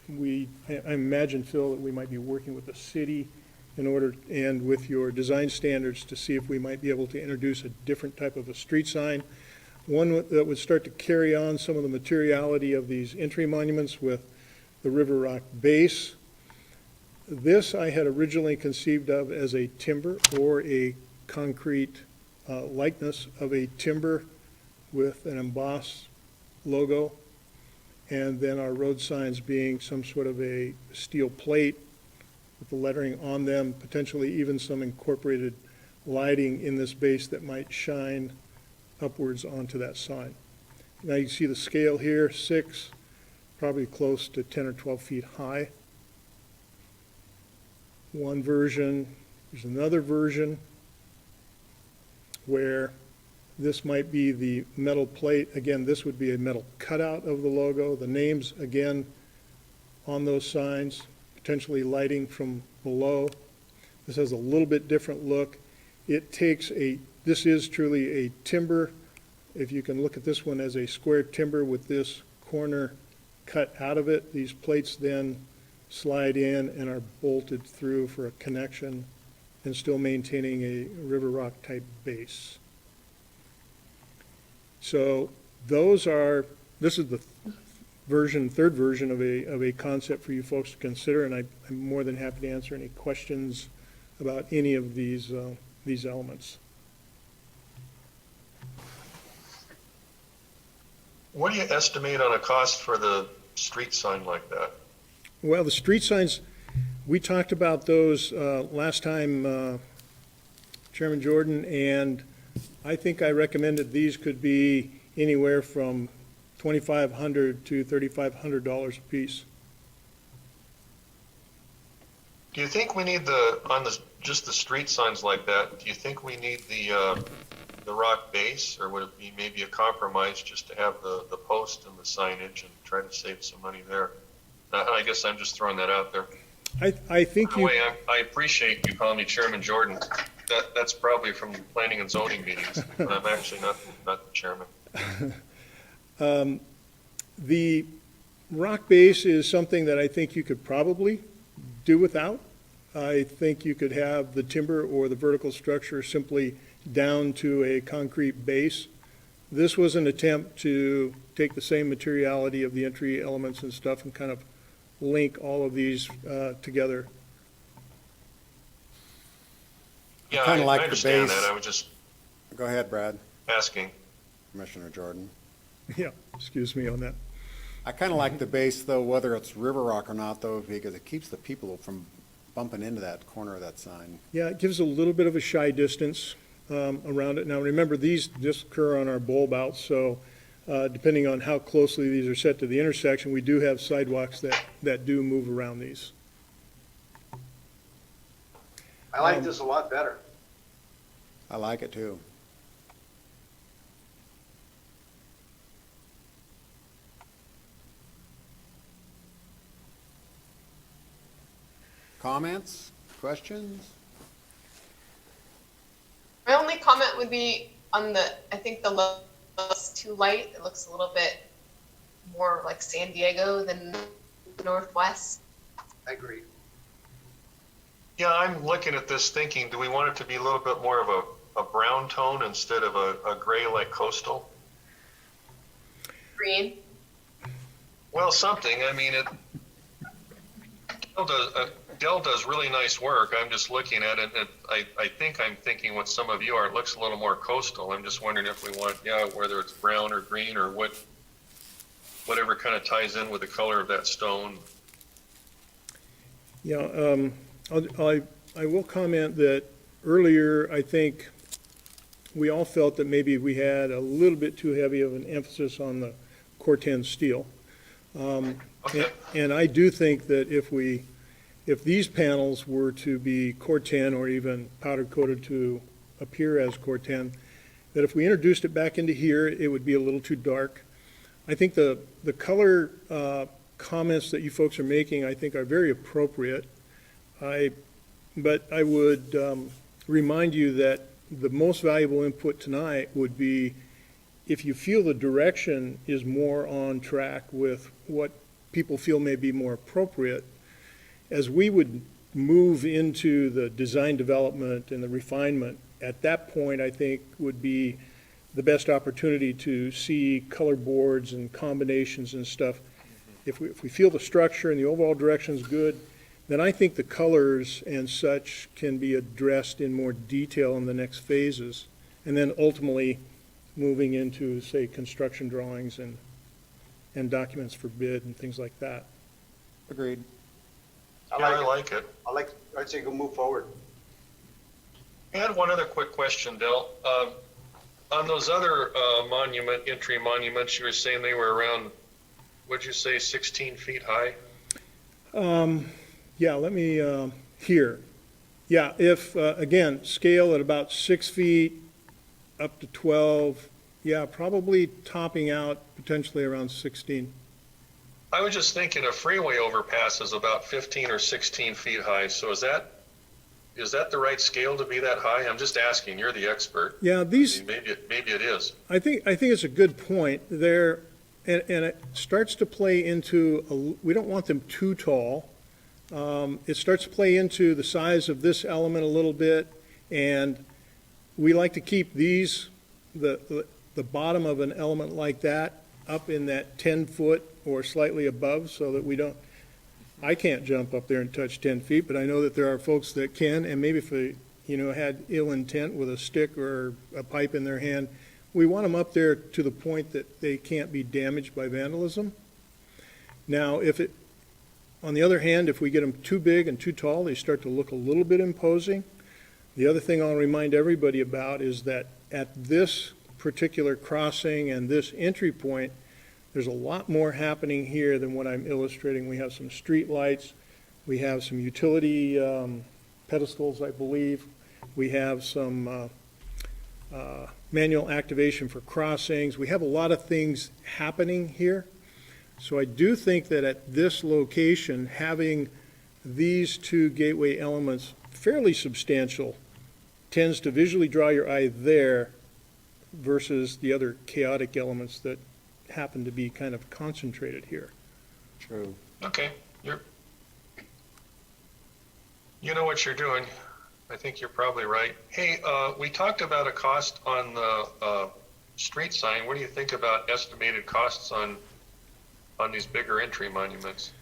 I imagine, Phil, that we might be working with the city in order, and with your design standards, to see if we might be able to introduce a different type of a street sign. One that would start to carry on some of the materiality of these entry monuments with the river rock base. This I had originally conceived of as a timber or a concrete likeness of a timber with an embossed logo. and then our road signs being some sort of a steel plate with the lettering on them, potentially even some incorporated lighting in this base that might shine upwards onto that sign. Now you see the scale here, 6, probably close to 10 or 12 feet high. One version, there's another version where this might be the metal plate. Again, this would be a metal cutout of the logo. The names, again, on those signs, potentially lighting from below. This has a little bit different look. It takes this is truly a timber. If you can look at this one as a square timber with this corner cut out of it, these plates then slide in and are bolted through for a connection and still maintaining a river rock type base. So this is the third version of a concept for you folks to consider, and I'm more than happy to answer any questions about any of these elements. What do you estimate on a cost for the street sign like that? Well, the street signs, we talked about those last time, Chairman Jordan, and I think I recommended these could be anywhere from $2,500 to $3,500 a piece. Do you think we need just the street signs like that, do you think we need the rock base, or would it be maybe a compromise just to have the post and the signage and try to save some money there? I guess I'm just throwing that out there. I think By the way, I appreciate you calling me Chairman Jordan. That's probably from planning and zoning meetings, but I'm actually not the chairman. The rock base is something that I think you could probably do without. I think you could have the timber or the vertical structure simply down to a concrete base. This was an attempt to take the same materiality of the entry elements and stuff and kind of link all of these together. Yeah, Kinda like I the understand base. that. I was just Go ahead, Brad, asking. Commissioner Jordan. Yeah, excuse me on that. I kind of like the base, though, whether it's river rock or not, though, because it keeps the people from bumping into that corner of that sign. Yeah, it gives a little bit of a shy distance around it. Now, remember, these just occur on our bulb outs, so depending on how closely these are set to the intersection, we do have sidewalks that do move around these. I like this a lot better. I like it, too. Comments, questions? My only comment would be on I think the logo is too light. It looks a little bit more like San Diego than Northwest. I agree. Yeah, I'm looking at this thinking, do we want it to be a little bit more of a brown tone instead of a gray like coastal? Green. Well, something. I mean, Dell does really nice work. I'm just looking at it, and I think I'm thinking what some of you are. It looks a little more coastal. I'm just wondering if we want, whether it's brown or green or whatever kind of ties in with the color of that stone. Yeah, I will comment that earlier, I think we all felt that maybe we had a little bit too heavy of an emphasis on the Corten steel. Okay. And I do think that if these panels were to be Corten or even powder coated to appear as Corten, that if we introduced it back into here, it would be a little too dark. I think the color comments that you folks are making, I think, are very appropriate. But I would remind you that the most valuable input tonight would be if you feel the direction is more on track with what people feel may be more appropriate, as we would move into the design development and the refinement, at that point, I think, would be the best opportunity to see color boards and combinations and stuff. If we feel the structure and the overall direction is good, then I think the colors and such can be addressed in more detail in the next phases, and then ultimately moving into, say, construction drawings and and documents for bid and things like that. Agreed. I like it. I'd say go move forward. I had one other quick question, Dell. On those other entry monuments, you were saying they were around, what'd you say, 16 feet high? Yeah, let me, here. Yeah, if, again, scale at about 6 feet up to 12, yeah, probably topping out potentially around 16. I was just thinking a freeway overpass is about 15 or 16 feet high, so is that the right scale to be that high? I'm just asking, you're the expert. Yeah, these, I mean, maybe it is. I think it's a good point there, and it starts to play into, we don't want them too tall. It starts to play into the size of this element a little bit, and we like to keep these, the bottom of an element like that up in that 10-foot or slightly above, so that we don't, I can't jump up there and touch 10 feet, but I know that there are folks that can, and maybe if they, had ill intent with a stick or a pipe in their hand, we want them up there to the point that they can't be damaged by vandalism. Now, on the other hand, if we get them too big and too tall, they start to look a little bit imposing. The other thing I'll remind everybody about is that at this particular crossing and this entry point, there's a lot more happening here than what I'm illustrating. We have some street lights, we have some utility pedestals, I believe. We have some manual activation for crossings. We have a lot of things happening here. So I do think that at this location, having these two gateway elements fairly substantial tends to visually draw your eye there versus the other chaotic elements that happen to be kind of concentrated here. True. Okay, you know what you're doing. I think you're probably right. Hey, we talked about a cost on the street sign. What do you think about estimated costs on these bigger entry monuments?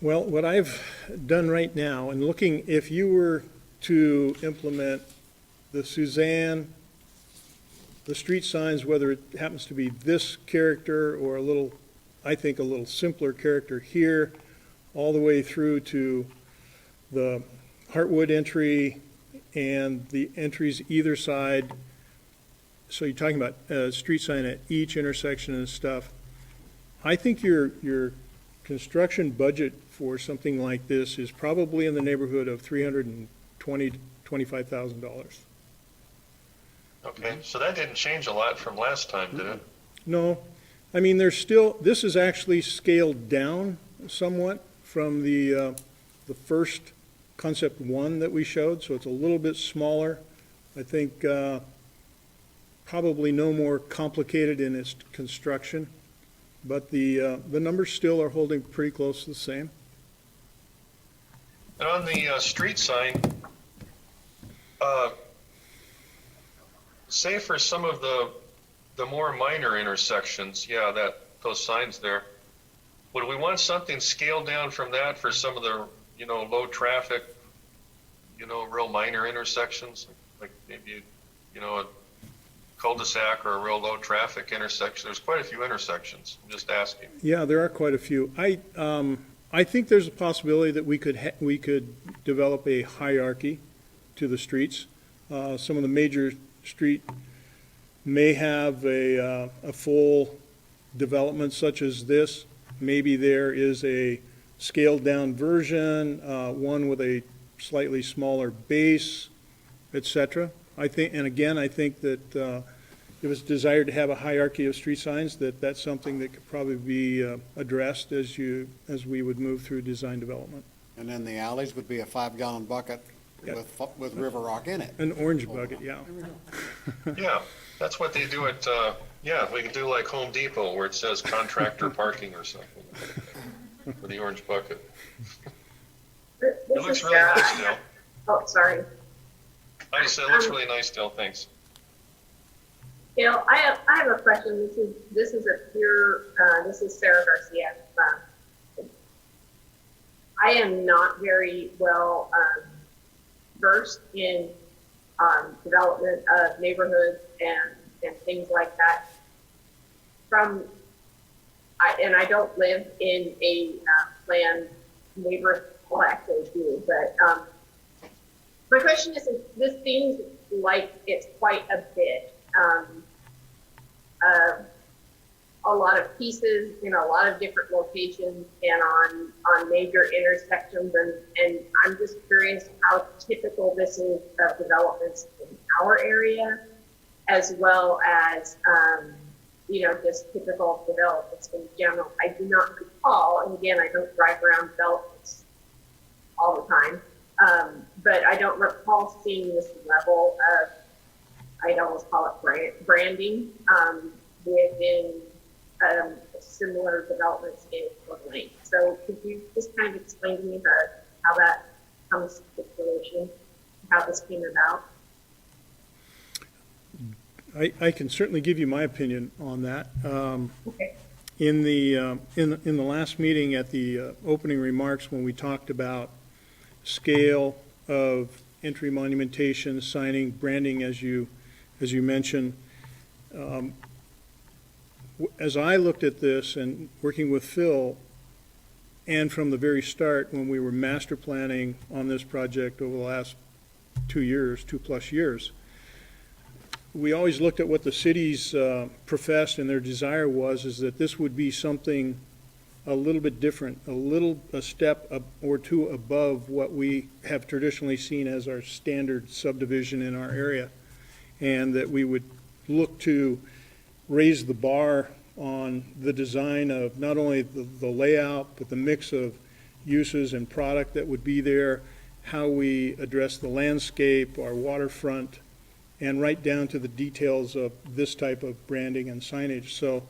Well, what I've done right now, and looking, if you were to implement the Suzanne, the street signs, whether it happens to be this character or I think a little simpler character here, all the way through to the Heartwood entry and the entries either side. So you're talking about a street sign at each intersection and stuff. I think your construction budget for something like this is probably in the neighborhood of $320,000 to $25,000. Okay, so that didn't change a lot from last time, did it? No, I mean, this is actually scaled down somewhat from the first concept one that we showed, so it's a little bit smaller. I think probably no more complicated in its construction, but the numbers still are holding pretty close to the same. And on the street sign, say for some of the more minor intersections, yeah, those signs there, would we want something scaled down from that for some of the, low traffic, real minor intersections, like maybe, a cul-de-sac or a real low traffic intersection? There's quite a few intersections. I'm just asking. Yeah, there are quite a few. I think there's a possibility that we could develop a hierarchy to the streets. Some of the major street may have a full development such as this. Maybe there is a scaled down version, one with a slightly smaller base, etc. I think that if it's desired to have a hierarchy of street signs, that's something that could probably be addressed as we would move through design development. And then the alleys would be a 5-gallon bucket with River Rock in it. An orange bucket, yeah. Yeah, that's what they do at, we can do like Home Depot where it says contractor parking or something for the orange bucket. It looks really nice, Dale. Oh, sorry. I just said it looks really nice, Dale. Thanks. I have a question. This is Sarah Garcia. I am not very well versed in development of neighborhoods and things like that. From and I don't live in a planned neighborhood, well, actually I do, but my question is, this seems like it's quite a bit. A lot of pieces in a lot of different locations and on major intersections, and I'm just curious how typical this is of developments in our area, as well as just typical developments in general. I do not recall, and again, I don't drive around developments all the time, but I don't recall seeing this level of, I'd almost call it branding within similar developments in Fort Wayne. So could you just kind of explain to me how that comes to fruition, how this came about? I can certainly give you my opinion on that. Okay. In the last meeting at the opening remarks, when we talked about scale of entry monumentation, signing, branding, as you mentioned, as I looked at this and working with Phil, and from the very start when we were master planning on this project over the last 2+ years, we always looked at what the cities professed, and their desire is that this would be something a little bit different, a step up or two above what we have traditionally seen as our standard subdivision in our area, and that we would look to raise the bar on the design of not only the layout, but the mix of uses and product that would be there, how we address the landscape, our waterfront, and right down to the details of this type of branding and signage. So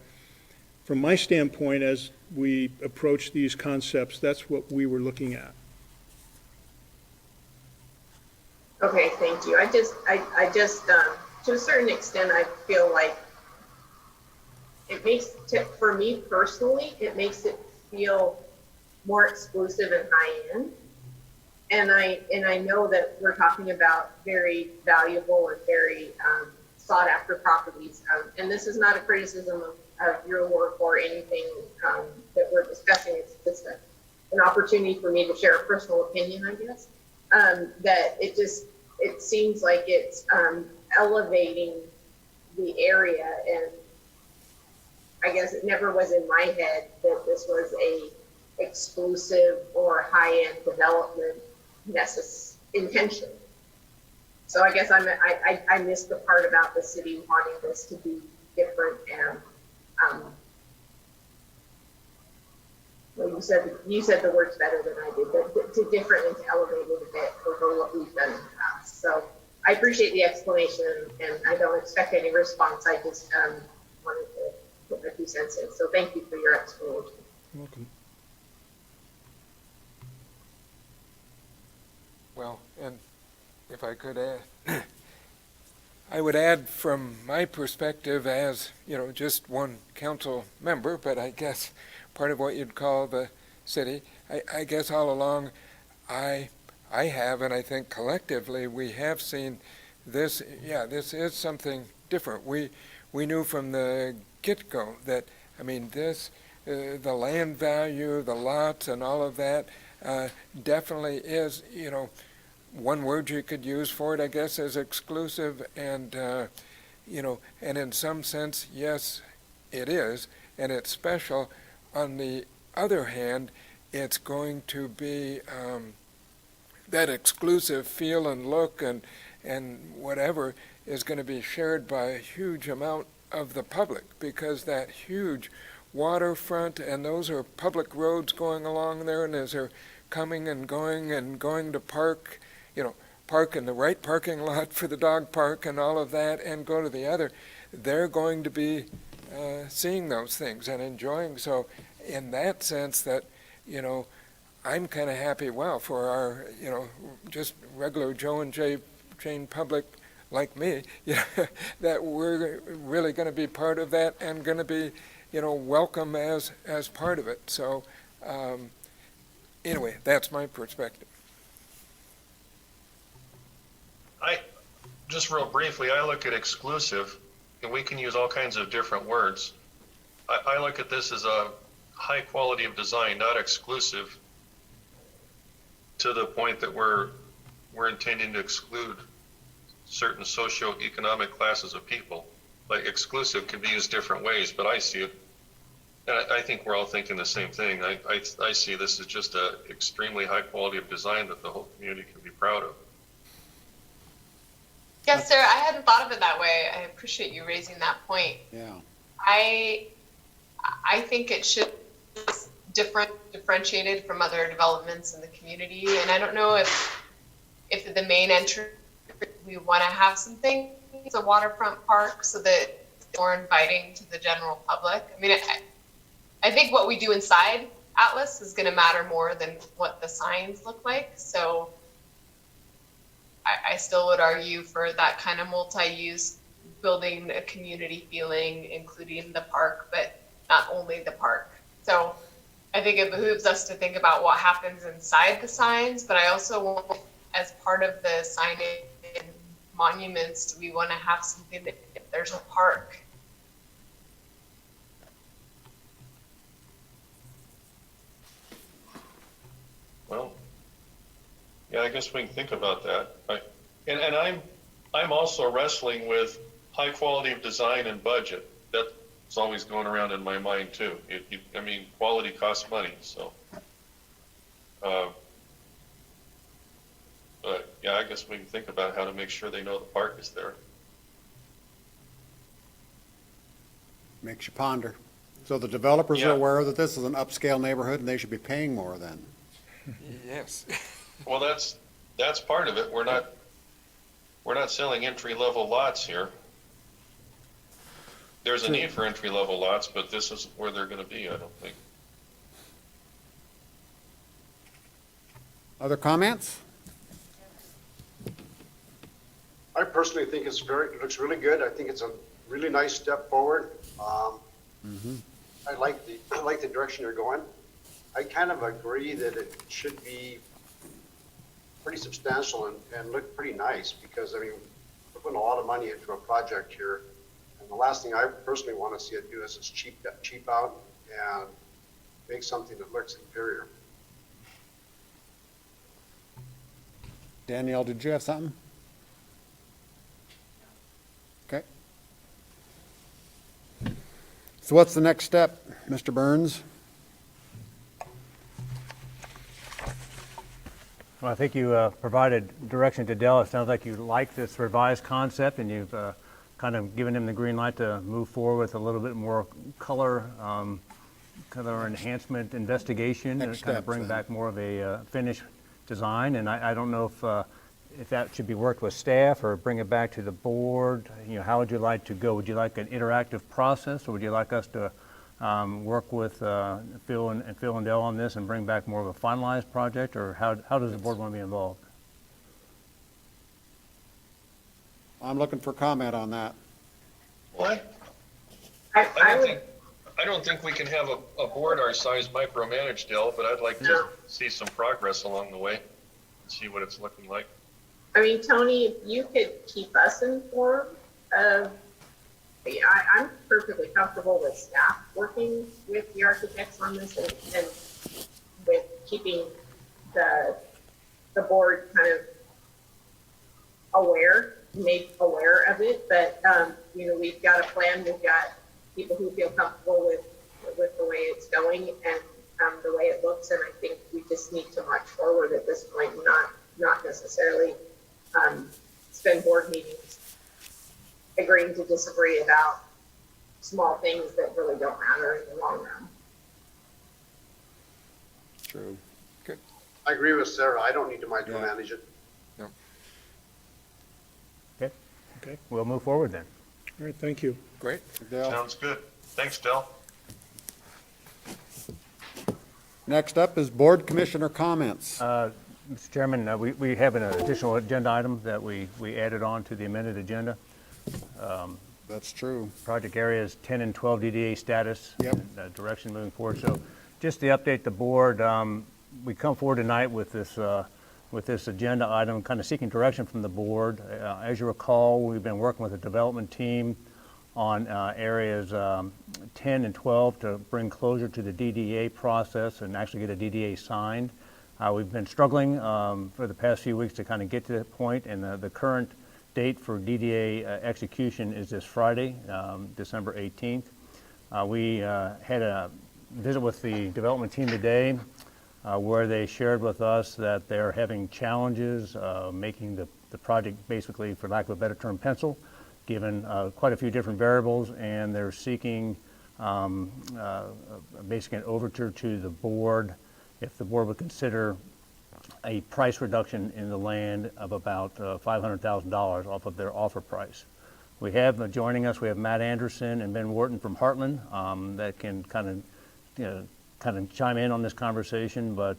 from my standpoint, as we approach these concepts, that's what we were looking at. Okay, thank you. I just to a certain extent, I feel like it makes, for me personally, it makes it feel more exclusive and high end. And I know that we're talking about very valuable and very sought after properties. And this is not a criticism of your work or anything that we're discussing. It's just an opportunity for me to share a personal opinion, I guess. That it seems like it's elevating the area, and I guess it never was in my head that this was a exclusive or high-end development intention. So I guess I missed the part about the city wanting this to be different, and well, you said the words better than I did, but to different and to elevate it a bit over what we've done in the past. So I appreciate the explanation, and I don't expect any response. I just wanted to put my 2 cents in. So thank you for your explanation. You're welcome. Well, and if I could add, I would add from my perspective as, just one council member, but I guess part of what you'd call the city, I guess all along I have, and I think collectively we have seen this, this is something different. We knew from the get-go that, this, the land value, the lots and all of that definitely is, one word you could use for it, I guess, is exclusive, and, and in some sense, yes, it is, and it's special. On the other hand, it's going to be that exclusive feel and look and whatever is going to be shared by a huge amount of the public, because that huge waterfront, and those are public roads going along there, and as they're coming and going to park, park in the right parking lot for the dog park and all of that, and go to the other, they're going to be seeing those things and enjoying. So in that sense that, I'm kind of happy, for our, just regular Joe and Jane public like me, that we're really going to be part of that and going to be, welcome as part of it. So anyway, that's my perspective. Just real briefly, I look at exclusive, and we can use all kinds of different words. I look at this as a high quality of design, not exclusive, to the point that we're intending to exclude certain socioeconomic classes of people. Like exclusive can be used different ways, but I see it, and I think we're all thinking the same thing. I see this as just a extremely high quality of design that the whole community can be proud of. Yes, Sarah, I hadn't thought of it that way. I appreciate you raising that point. Yeah. I think it should be differentiated from other developments in the community, and I don't know if the main entrance we want to have something, it's a waterfront park, so that it's more inviting to the general public. I mean, I think what we do inside Atlas is going to matter more than what the signs look like. So I still would argue for that kind of multi-use, building a community feeling, including the park, but not only the park. So I think it behooves us to think about what happens inside the signs, but I also want, as part of the signage and monuments, do we want to have something that if there's a park? Well, yeah, I guess we can think about that. And I'm also wrestling with high quality of design and budget. That's always going around in my mind too. I mean, quality costs money, so. But yeah, I guess we can think about how to make sure they know the park is there. Makes you ponder. So the developers Yeah. are aware that this is an upscale neighborhood and they should be paying more then. Yes. Well, that's part of it. We're not selling entry-level lots here. There's a need for entry-level lots, but this isn't where they're going to be, I don't think. Other comments? I personally think it looks really good. I think it's a really nice step forward. I like the direction you're going. I kind of agree that it should be pretty substantial and look pretty nice, because I mean, we're putting a lot of money into a project here. And the last thing I personally want to see it do is just cheap out and make something that looks inferior. Danielle, did you have something? Okay. So what's the next step, Mr. Burns? Well, I think you provided direction to Dell. It sounds like you like this revised concept, and you've kind of given him the green light to move forward with a little bit more color enhancement investigation, and kind of bring back more of a finished design. And I don't know if that should be worked with staff or bring it back to the board. You know, how would you like to go? Would you like an interactive process, or would you like us to work with Phil and Dell on this and bring back more of a finalized project, or how does the board want to be involved? I'm looking for comment on that. Well, I I don't think we can have a board our size micromanage, Dell, but I'd like to see some progress along the way and see what it's looking like. I mean, Tony, if you could keep us informed of, I'm perfectly comfortable with staff working with the architects on this and with keeping the board kind of made aware of it. But, you know, we've got a plan, we've got people who feel comfortable with the way it's going and the way it looks. And I think we just need to march forward at this point, not necessarily spend board meetings agreeing to disagree about small things that really don't matter in the long run. True. Good. I agree with Sarah. I don't need to micromanage it. No. Okay, we'll move forward then. All right, thank you. Great. Dell. Sounds good. Thanks, Dell. Next up is board commissioner comments. Mr. Chairman, we have an additional agenda item that we added on to the amended agenda. That's true. Project areas 10 and 12 DDA status. Yep. And direction moving forward. So just to update the board, we come forward tonight with this agenda item, kind of seeking direction from the board. As you recall, we've been working with the development team on areas 10 and 12 to bring closure to the DDA process and actually get a DDA signed. We've been struggling for the past few weeks to kind of get to that point, and the current date for DDA execution is this Friday, December 18th. We had a visit with the development team today where they shared with us that they're having challenges making the project basically, for lack of a better term, pencil, given quite a few different variables, and they're seeking basically an overture to the board if the board would consider a price reduction in the land of about $500,000 off of their offer price. We have joining us, we have Matt Anderson and Ben Wharton from Heartland that can kind of chime in on this conversation, but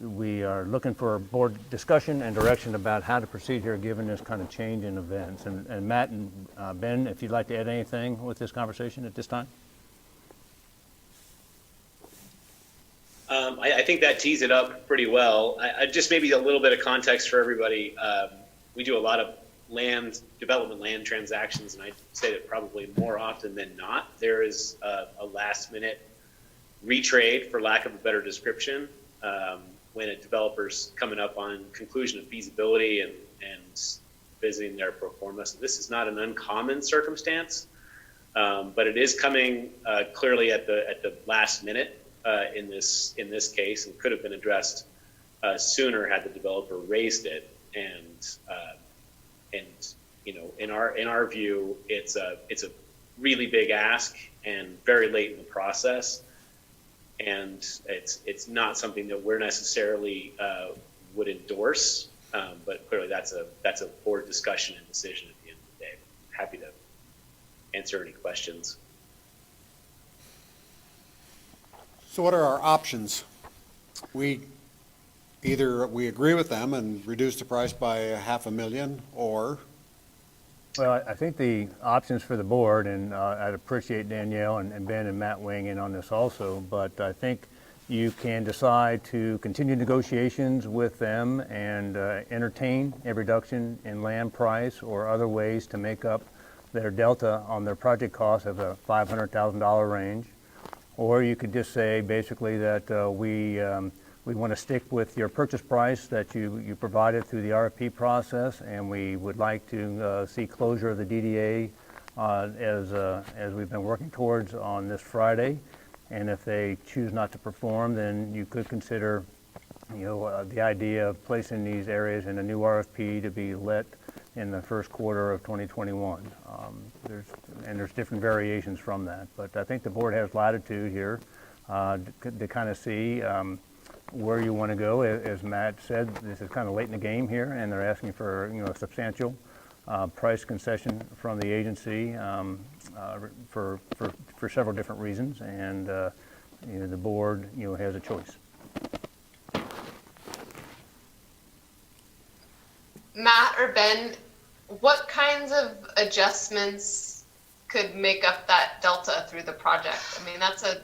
we are looking for a board discussion and direction about how to proceed here given this kind of change in events. And Matt and Ben, if you'd like to add anything with this conversation at this time. I think that tees it up pretty well. I just maybe a little bit of context for everybody. We do a lot of development land transactions, and I'd say that probably more often than not, there is a last minute retrade, for lack of a better description, when a developer's coming up on conclusion of feasibility and visiting their pro forma. So this is not an uncommon circumstance, but it is coming clearly at the last minute in this case, and could have been addressed sooner had the developer raised it. And in our view, it's a really big ask and very late in the process. And it's not something that we're necessarily would endorse, but clearly that's a board discussion and decision at the end of the day. Happy to answer any questions. So what are our options? Either we agree with them and reduce the price by $500,000, or... Well, I think the options for the board, and I'd appreciate Danielle and Ben and Matt weighing in on this also, but I think you can decide to continue negotiations with them and entertain a reduction in land price or other ways to make up their delta on their project cost of a $500,000 range. Or you could just say basically that we want to stick with your purchase price that you provided through the RFP process, and we would like to see closure of the DDA as we've been working towards on this Friday. And if they choose not to perform, then you could consider, the idea of placing these areas in a new RFP to be let in the first quarter of 2021. There's different variations from that, but I think the board has latitude here to kind of see where you want to go. As Matt said, this is kind of late in the game here, and they're asking for a substantial price concession from the agency for several different reasons, and the board has a choice. Matt or Ben, what kinds of adjustments could make up that delta through the project? I mean, that's a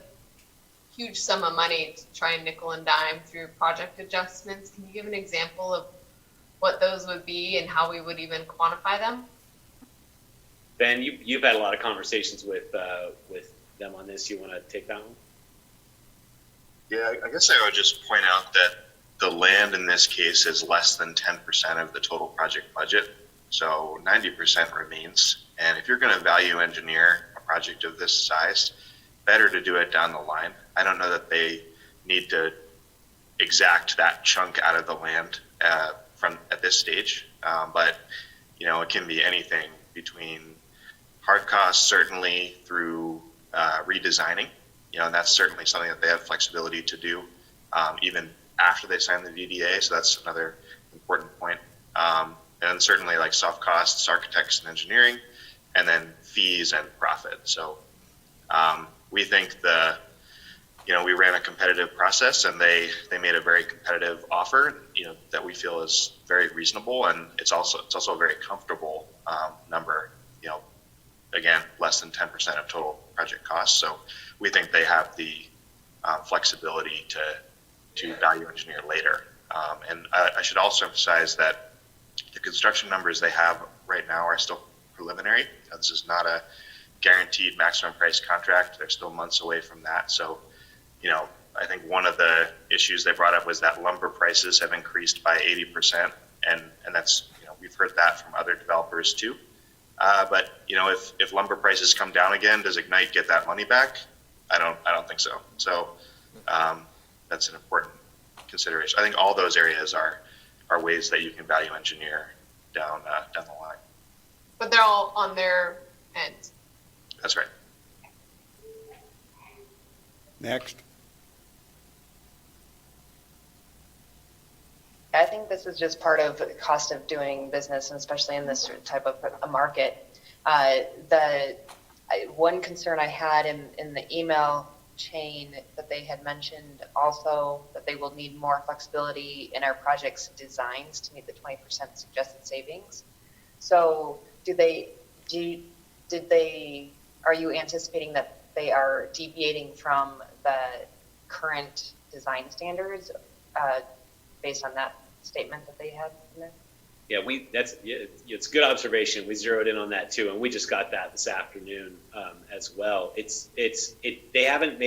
huge sum of money to try and nickel and dime through project adjustments. Can you give an example of what those would be and how we would even quantify them? Ben, you've had a lot of conversations with them on this. You want to take that one? Yeah, I guess I would just point out that the land in this case is less than 10% of the total project budget. So 90% remains. And if you're going to value engineer a project of this size, better to do it down the line. I don't know that they need to exact that chunk out of the land from at this stage, but it can be anything between hard costs, certainly, through redesigning. And that's certainly something that they have flexibility to do, even after they sign the DDA. So that's another important point. And certainly like soft costs, architects and engineering, and then fees and profit. So we think we ran a competitive process, and they made a very competitive offer, that we feel is very reasonable, and it's also a very comfortable number. Again, less than 10% of total project costs. So we think they have the flexibility to value engineer later. And I should also emphasize that the construction numbers they have right now are still preliminary. This is not a guaranteed maximum price contract. They're still months away from that. So, I think one of the issues they brought up was that lumber prices have increased by 80%. And that's, we've heard that from other developers too. But if lumber prices come down again, does Ignite get that money back? I don't think so. So that's an important consideration. I think all those areas are ways that you can value engineer down the line. But they're all on their end. That's right. Next. I think this is just part of the cost of doing business, and especially in this type of a market. One concern I had in the email chain that they had mentioned also that they will need more flexibility in our project's designs to meet the 20% suggested savings. So are you anticipating that they are deviating from the current design standards based on that statement that they had in there? Yeah, it's a good observation. We zeroed in on that too, and we just got that this afternoon as well. They haven't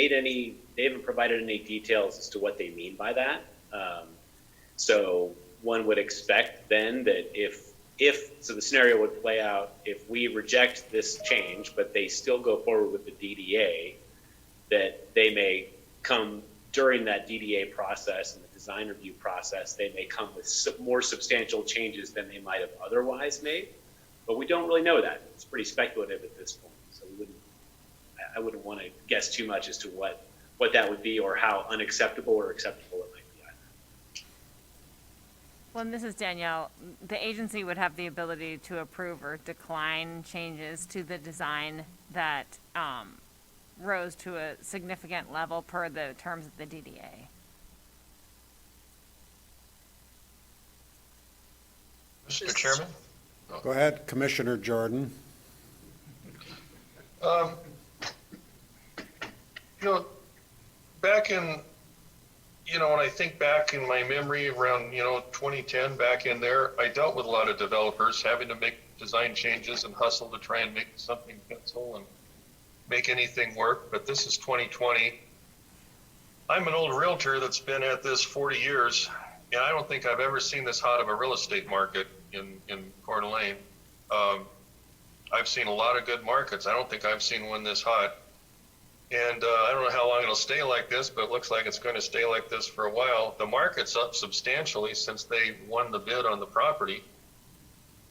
provided any details as to what they mean by that. So one would expect then that so the scenario would play out if we reject this change, but they still go forward with the DDA, that they may come during that DDA process and the design review process, they may come with more substantial changes than they might have otherwise made. But we don't really know that. It's pretty speculative at this point. So I wouldn't want to guess too much as to what that would be or how unacceptable or acceptable it might be either. Well, and this is Danielle. The agency would have the ability to approve or decline changes to the design that rose to a significant level per the terms of the DDA. Mr. Chairman? Go ahead, Commissioner Jordan. Back in, when I think back in my memory around, 2010, back in there, I dealt with a lot of developers having to make design changes and hustle to try and make something pencil and make anything work. But this is 2020. I'm an old realtor that's been at this 40 years, and I don't think I've ever seen this hot of a real estate market in Coeur d'Alene. I've seen a lot of good markets. I don't think I've seen one this hot. And I don't know how long it'll stay like this, but it looks like it's going to stay like this for a while. The market's up substantially since they won the bid on the property.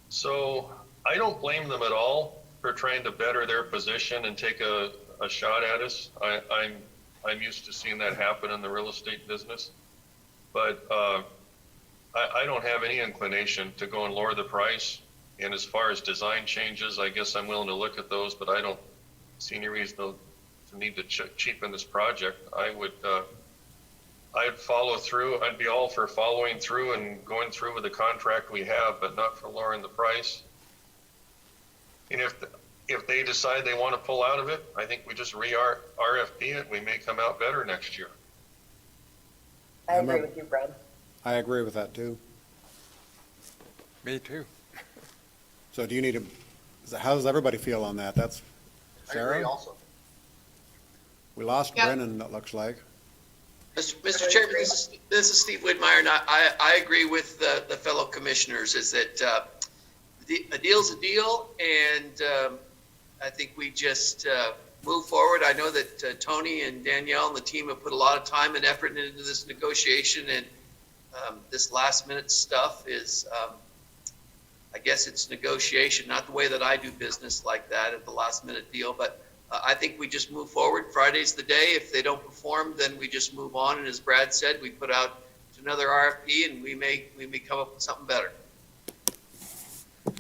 So I don't blame them at all for trying to better their position and take a shot at us. I'm used to seeing that happen in the real estate business. But I don't have any inclination to go and lower the price. And as far as design changes, I guess I'm willing to look at those, but I don't see any reason to need to cheapen this project. I'd follow through. I'd be all for following through and going through with the contract we have, but not for lowering the price. And if they decide they want to pull out of it, I think we just RFP it. We may come out better next year. I agree with you, Brad. I agree with that too. Me too. So do you need how does everybody feel on that? That's Sarah? I agree also. We lost Brennan, it looks like. Mr. Chairman, this is Steve Whitmire, and I agree with the fellow commissioners, is that a deal's a deal, and I think we just move forward. I know that Tony and Danielle and the team have put a lot of time and effort into this negotiation, and this last minute stuff is, I guess it's negotiation, not the way that I do business like that at the last minute deal, but I think we just move forward. Friday's the day. If they don't perform, then we just move on. And as Brad said, we put out another RFP, and we may come up with something better. And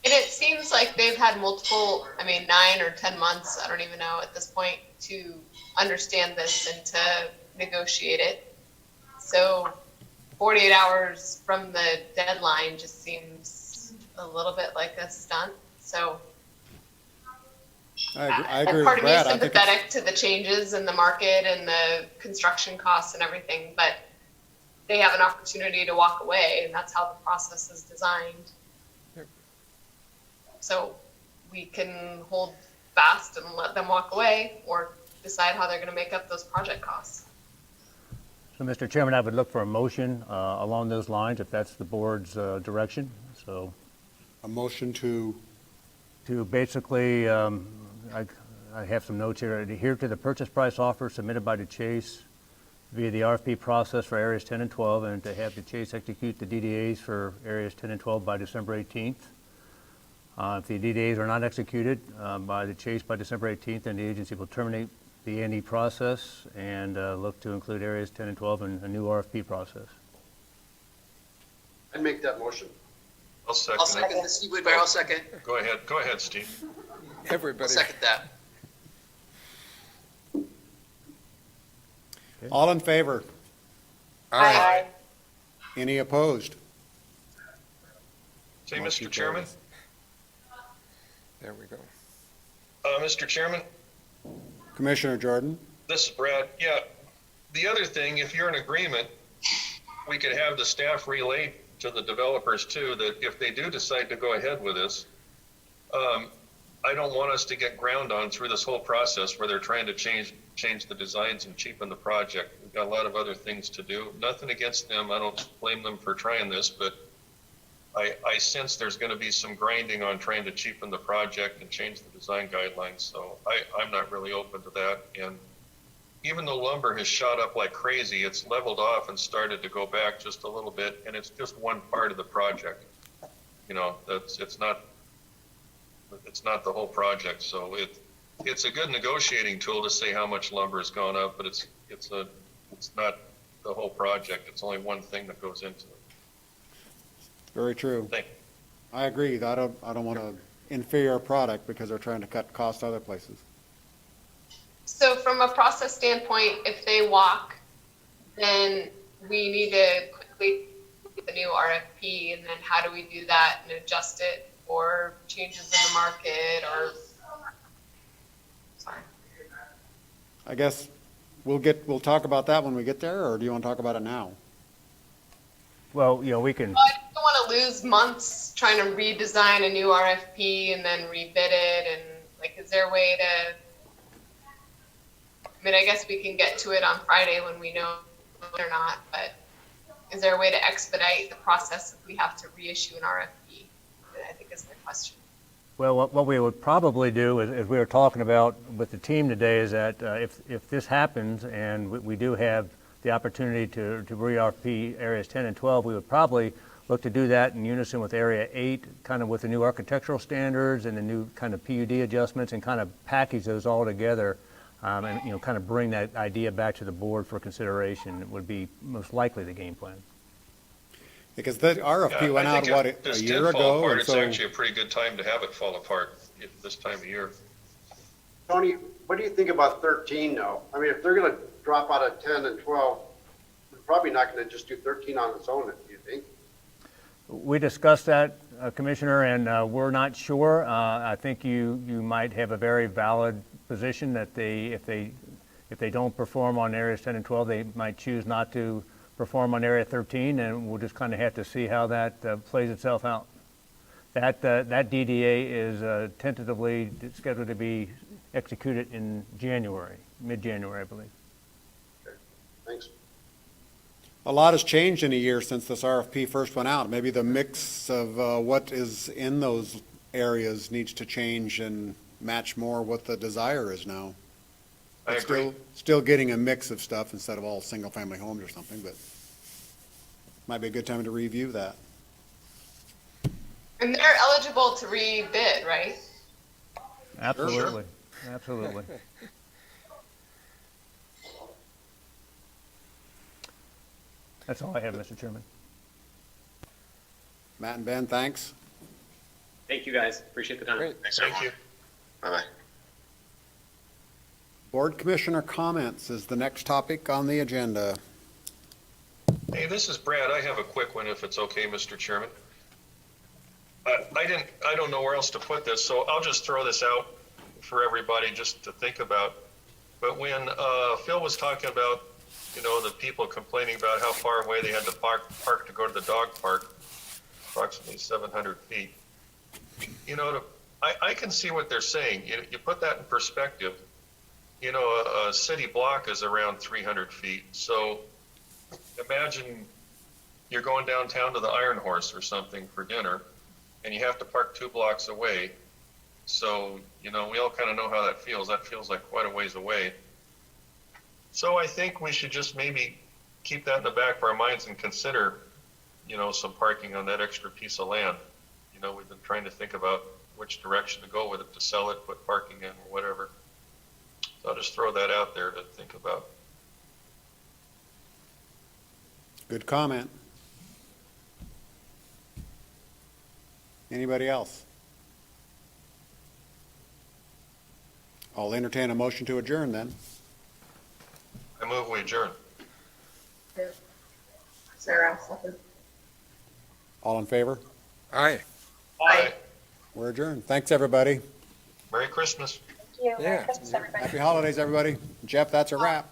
it seems like they've had multiple, 9 or 10 months, I don't even know at this point, to understand this and to negotiate it. So 48 hours from the deadline just seems a little bit like a stunt. So I agree part with of me is Brad. sympathetic to the changes in the market and the construction costs and everything, but they have an opportunity to walk away, and that's how the process is designed. So we can hold fast and let them walk away, or decide how they're gonna make up those project costs. So, Mr. Chairman, I would look for a motion along those lines, if that's the board's direction. So, A motion to, basically, I have some notes here. Adhere to the purchase price offer submitted by the Chase via the RFP process for areas 10 and 12, and to have the Chase execute the DDAs for areas 10 and 12 by December 18th. If the DDAs are not executed by the Chase by December 18th, then the agency will terminate the A&E process and look to include areas 10 and 12 in a new RFP process. I'd make that motion. I'll second I'll it. second this, Steve Woodbury, I'll second. Go ahead, Steve. I'll Everybody. second that. all in favor? Aye. Any opposed? Say, Motion Mr. Chairman, carries. There we go. Mr. Chairman, Commissioner Jordan? this is Brad. Yeah, the other thing, if you're in agreement, we could have the staff relay to the developers too, that if they do decide to go ahead with this, I don't want us to get ground on through this whole process where they're trying to change the designs and cheapen the project. We've got a lot of other things to do. Nothing against them. I don't blame them for trying this, but I sense there's going to be some grinding on trying to cheapen the project and change the design guidelines. So I'm not really open to that. And even though lumber has shot up like crazy, it's leveled off and started to go back just a little bit. And it's just one part of the project. You know, it's not the whole project. So it's a good negotiating tool to say how much lumber has gone up, but it's not the whole project. It's only one thing that goes into it. Very true. Thank you. I agree. I don't want to inferior product because they're trying to cut costs other places. So from a process standpoint, if they walk, then we need to quickly get the new RFP, and then how do we do that and adjust it for changes in the market or, sorry. I guess we'll talk about that when we get there, or do you want to talk about it now? Well, we can, Well, I don't want to lose months trying to redesign a new RFP and then rebid it, and like, is there a way to, I mean, I guess we can get to it on Friday when we know or not, but is there a way to expedite the process if we have to reissue an RFP? I think is my question. well, what we would probably do, as we were talking about with the team today, is that if this happens and we do have the opportunity to re-RFP areas 10 and 12, we would probably look to do that in unison with area 8, kind of with the new architectural standards and the new kind of PUD adjustments, and kind of package those all together, and kind of bring that idea back to the board for consideration. It would be most likely the game plan. Because the RFP went out, what, if a this year did fall ago? apart, And it's so actually a pretty good time to have it fall apart this time of year. Tony, what do you think about 13 now? I mean, if they're going to drop out of 10 and 12, we're probably not going to just do 13 on its own, do you think? We discussed that, Commissioner, and we're not sure. I think you might have a very valid position that if they don't perform on areas 10 and 12, they might choose not to perform on area 13, and we'll just kind of have to see how that plays itself out. That DDA is tentatively scheduled to be executed in January, mid-January, I believe. Okay, thanks. a lot has changed in a year since this RFP first went out. Maybe the mix of what is in those areas needs to change and match more what the desire is now. I It's agree. Still getting a mix of stuff instead of all single-family homes or something, but might be a good time to review that. And they're eligible to rebid, right? Absolutely, absolutely. That's all I have, Mr. Chairman. Matt and Ben, thanks. Thank you, guys. Appreciate the time. Great. Thanks, Thank everyone. you. Bye-bye. Board Commissioner comments is the next topic on the agenda. Hey, this is Brad. I have a quick one if it's okay, Mr. Chairman. I don't know where else to put this, so I'll just throw this out for everybody just to think about. But when Phil was talking about, the people complaining about how far away they had to park to go to the dog park, approximately 700 feet. you know, I can see what they're saying. You put that in perspective. You know, a city block is around 300 feet. So imagine you're going downtown to the Iron Horse or something for dinner, and you have to park 2 blocks away. So, you know, we all kind of know how that feels. That feels like quite a ways away. So I think we should just maybe keep that in the back of our minds and consider, you know, some parking on that extra piece of land. You know, we've been trying to think about which direction to go with it, to sell it, put parking in, or whatever. So I'll just throw that out there to think about. Good comment. Anybody else? I'll entertain a motion to adjourn then. I move we adjourn. Sarah, second. All in favor? Aye. Aye. We're adjourned. Thanks, everybody. Merry Christmas. Thank you. Merry Yeah. Christmas, everybody. Happy holidays, everybody. Jeff, that's a wrap.